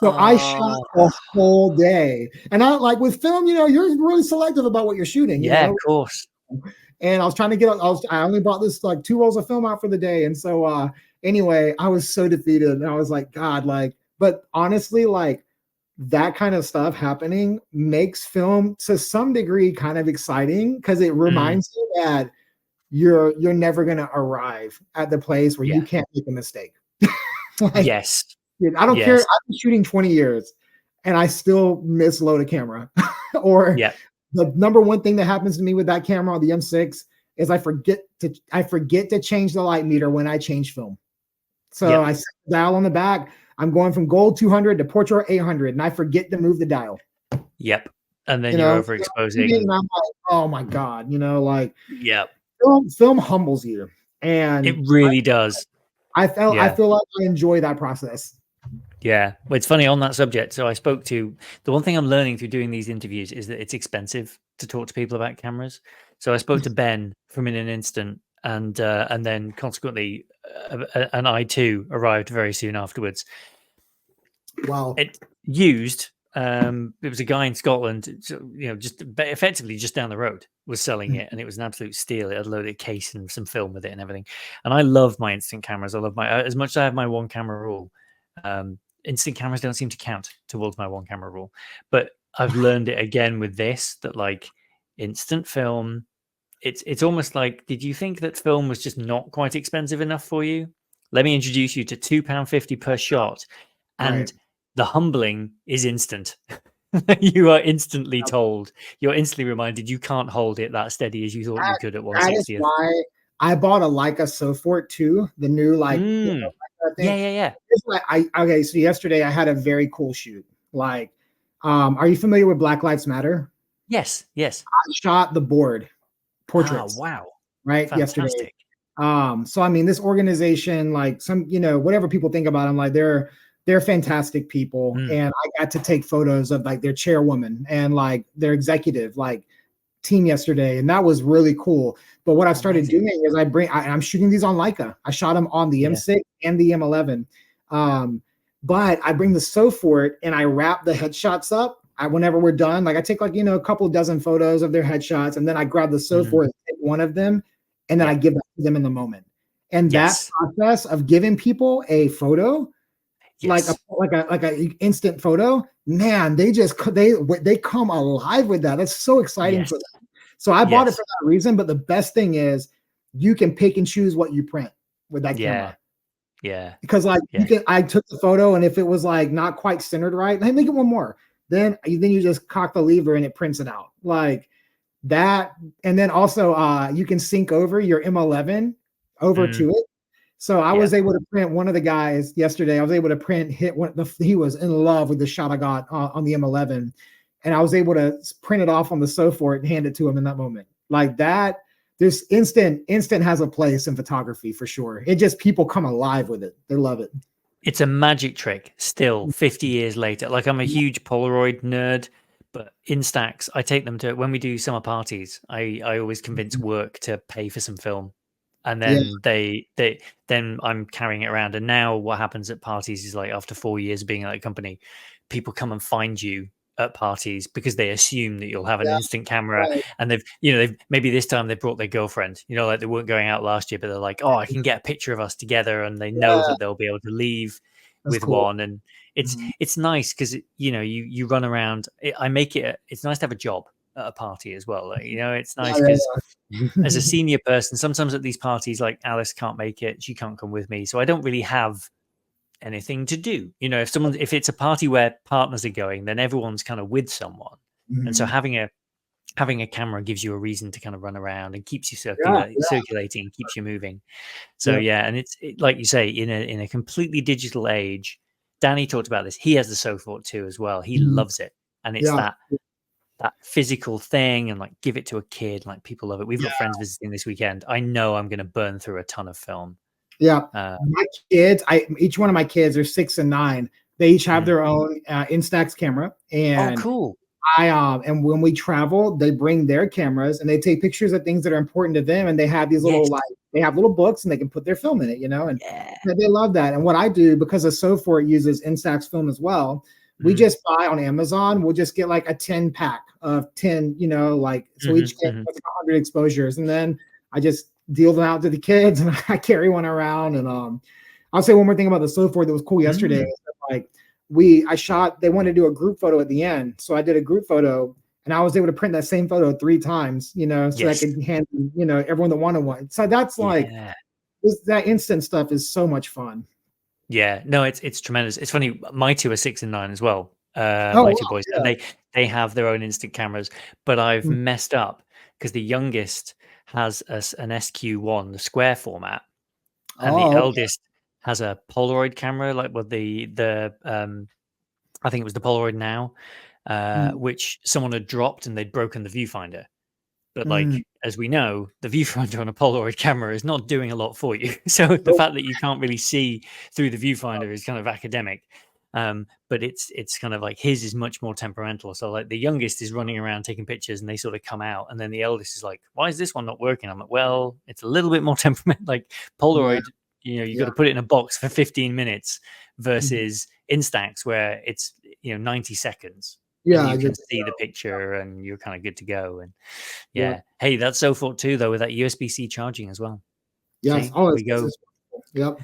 So I shot Oh, a whole day. And I, like, with film, you're really selective about what you're shooting, yeah, of course. And I was trying to I only brought this like 2 rolls of film out for the day. And so anyway, I was so defeated. And I was like, God, like, but honestly, like, that kind of stuff happening makes film to some degree kind of exciting, because it reminds you that you're never going to arrive at the place where Yeah. you can't make a mistake. Like, Yes. dude, I don't care. I've been shooting 20 years and I still misload a camera. Or Yeah. the number one thing that happens to me with that camera on the M6 is I forget to change the light meter when I change film. So Yep. I set the dial on the back. I'm going from gold 200 to portrait 800, and I forget to move the dial. Yep. And then you're overexposing. And I'm like, oh my God, like, Yep. film humbles you. And It really does. I feel like I enjoy that process. Yeah. Well, it's funny on that subject. So I spoke to the one thing I'm learning through doing these interviews is that it's expensive to talk to people about cameras. So I spoke to Ben from In an Instant, and then consequently an I2 arrived very soon afterwards. Wow. It used it was a guy in Scotland, just effectively just down the road, was selling it, and it was an absolute steal. It had a loaded case and some film with it and everything. And I love my instant cameras. I love my as much as I have my one camera rule. Instant cameras don't seem to count towards my one camera rule, but I've learned it again with this, that like instant film, it's almost like, did you think that film was just not quite expensive enough for you? Let me introduce you to £2.50 per shot, and Right. the humbling is instant. You are instantly told, you're instantly reminded you can't hold it that steady as you thought you could at That is 1/60th. why I bought a Leica Sofort too, the new Yeah, yeah. Okay, so yesterday I had a very cool shoot. Like, are you familiar with Black Lives Matter? Yes. I shot the board portraits, Wow. right, yesterday. Fantastic. So I mean, this organization, like, some, whatever people think about them, like, they're fantastic people, and I got to take photos of like their chairwoman and like their executive like team yesterday, and that was really cool. But what I've started doing is I'm shooting these on Leica. I shot them on the M6 and the M11, but I bring the Sofort and I wrap the headshots up. Whenever we're done, like, I take like a couple dozen photos of their headshots, and then I grab the Sofort and take one of them, and then I give that to them in the moment. And that process of giving people a photo, like a instant photo, man, they come alive with that. That's so exciting for them. So I bought it for that reason. But the best thing is you can pick and choose what you print with that camera. Yeah. Because like I took the photo, and if it was like not quite centered right, hey, make it one more. Then you just cock the lever and it prints it out like that. And then also you can sync over your M11 over to it. So I was able to print one of the guys yesterday. I was able to he was in love with the shot I got on the M11, and I was able to print it off on the Sofort and hand it to him in that moment. Like that, this instant has a place in photography for sure. It just, people come alive with it. They love it. It's a magic trick still 50 years later. Like, I'm a huge Polaroid nerd, but Instax, I take them to, when we do summer parties, I always convince work to pay for some film. And then then I'm carrying it around. And now what happens at parties is, like, after 4 years of being at a company, people come and find you at parties because they assume that you'll have an instant camera, and they've maybe this time they brought their girlfriend, like they weren't going out last year, but they're like, oh, I can get a picture of us together, and they know that they'll be able to leave with cool. one. And it's nice because you run around. I make it, it's nice to have a job at a party as well. Like, it's Yeah, nice because yeah, as a senior person, sometimes at these parties, like Alice can't make it, she can't come with me, so I don't really have anything to do. If it's a party where partners are going, then everyone's kind of with someone, and so Mhm. having a camera gives you a reason to kind of run around and keeps you Yeah, yeah, circulating and keeps you moving. So yeah. yeah, and like you say, in a completely digital age. Danny talked about this. He has the Sofort 2 as well. He Mhm. loves it, and it's Yeah, that physical thing, and like give it to a kid. Like people love it. We've got yeah. friends visiting this weekend. I know I'm going to burn through a ton of film. Yeah. Uh, My kids, each one of my kids are 6 and 9. They each have mm. their own Instax camera, Oh, and cool. and when we travel, they bring their cameras and they take pictures of things that are important to them, and they have these Yes. they have little books and they can put their film in it, and Yeah. they love that. And what I do, because of Sofort uses Instax film as well, we Mm. just buy on Amazon. We'll just get like a 10 pack of 10, so each kid gets 100 exposures, and then I just deal them out to the kids, and I carry one around. And I'll say one more thing about the Sofort that was cool yesterday. Like they wanted to do a group photo at the end, so I did a group photo, and I was able to print that same photo 3 times, so I could hand everyone that wanted one. So that's like that instant stuff is so much fun. Yeah, no, it's tremendous. It's funny. My two are 6 and 9 as well. Oh My wow, two boys, and yeah. they have their own instant cameras. But I've Mm, messed up because the youngest has an SQ1, the square format, and the oh, okay. eldest has a Polaroid camera, like with the I think it was the Polaroid Now, Mm, which someone had dropped and they'd broken the viewfinder. But mm. like as we know, the viewfinder on a Polaroid camera is not doing a lot for you. So the Nope. fact that you can't really see through the viewfinder is kind of academic. But it's kind of like his is much more temperamental. So like the youngest is running around taking pictures and they sort of come out, and then the eldest is like, "Why is this one not working?" I'm like, "Well, it's a little bit more temperament. Like Yeah, Polaroid, you got yeah, to put it in a box for 15 minutes mhm. versus Instax where it's 90 seconds." And Yeah, you I can get see the picture and you're kind of good to go. And yeah. yeah. Hey, that's so thought too, though, with that USB-C charging as well. Yes. See, Oh, we go. it's yep.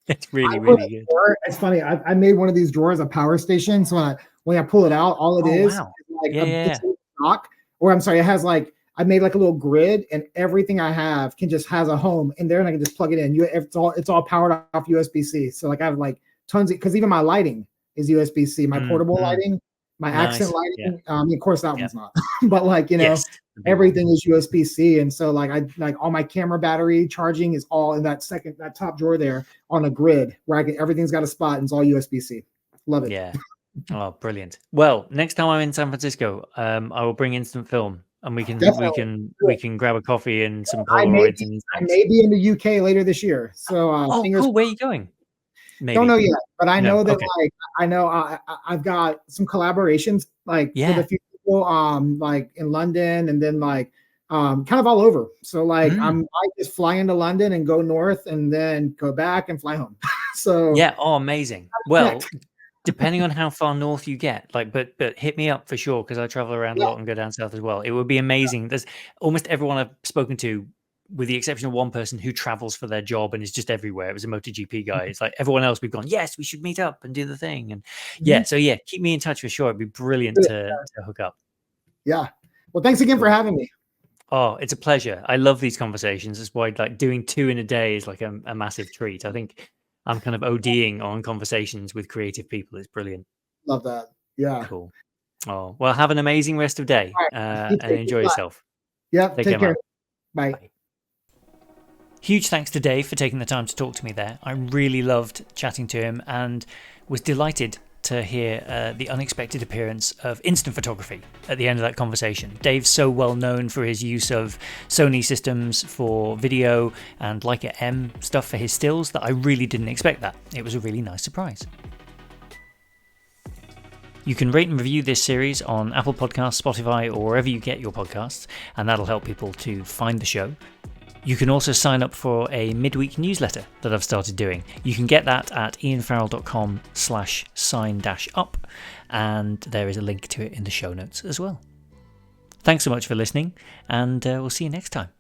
It's I really, put a really good. drawer. It's funny. I made one of these drawers a power station. So when I pull it out, all it Oh, is wow. like Yeah, yeah, it's yeah. a stock, or I'm sorry, it has like I made like a little grid, and everything I have can just has a home in there, and I can just plug it in. It's all powered off USB-C. So like I have like tons of, because even my lighting is USB-C. My Mm, portable mm. lighting, my accent Nice. Yeah. lighting. Of course that Yeah. one's not, but like Yes. The big one. everything is USB-C, and so like I like all my camera battery charging is all in that top drawer there on a grid where everything's got a spot and it's all USB-C. Love it. Yeah. Oh, brilliant. Well, next time I'm in San Francisco, I will bring instant film and we can we Definitely. can we can grab a coffee and some I may Polaroids be and I Instax. may be in the UK later this year, so Oh, fingers cool. Where are crossed. you going? Don't know Maybe. yet, but I No. know that Okay. like I know I've got some collaborations like with a Yeah. few people like in London, and then like kind of all over. So like I Mm. just fly into London and go north and then go back and fly home. So Yeah. Oh, amazing. connect. Well, depending on how far north you get, like, but hit me up for sure because I travel around a Yeah. lot and go down south as well. It would be amazing. There's almost everyone I've spoken to, with the exception of one person who travels for their job and is just everywhere. It was a MotoGP guy. It's like everyone else, we've gone, yes, we should meet up and do the thing. And Mhm. so yeah, keep me in touch for sure. It'd be brilliant to hook up. Yeah. Well, thanks again for Cool. having me. Oh, it's a pleasure. I love these conversations. That's why like doing two in a day is like a massive treat. I think I'm kind of ODing on conversations with creative people. It's brilliant. Love that. Yeah. Cool. Oh, well, have an amazing rest of day, All right. You and too. enjoy Bye. yourself. Yep. Take Take care, care. man. Bye. Bye. Huge thanks to Dave for taking the time to talk to me there. I really loved chatting to him and was delighted to hear the unexpected appearance of instant photography at the end of that conversation. Dave's so well known for his use of Sony systems for video and Leica M stuff for his stills that I really didn't expect that. It was a really nice surprise. You can rate and review this series on Apple Podcasts, Spotify, or wherever you get your podcasts, and that'll help people to find the show. You can also sign up for a midweek newsletter that I've started doing. You can get that at ianfarrell.com/sign-up, and there is a link to it in the show notes as well. Thanks so much for listening, and we'll see you next time.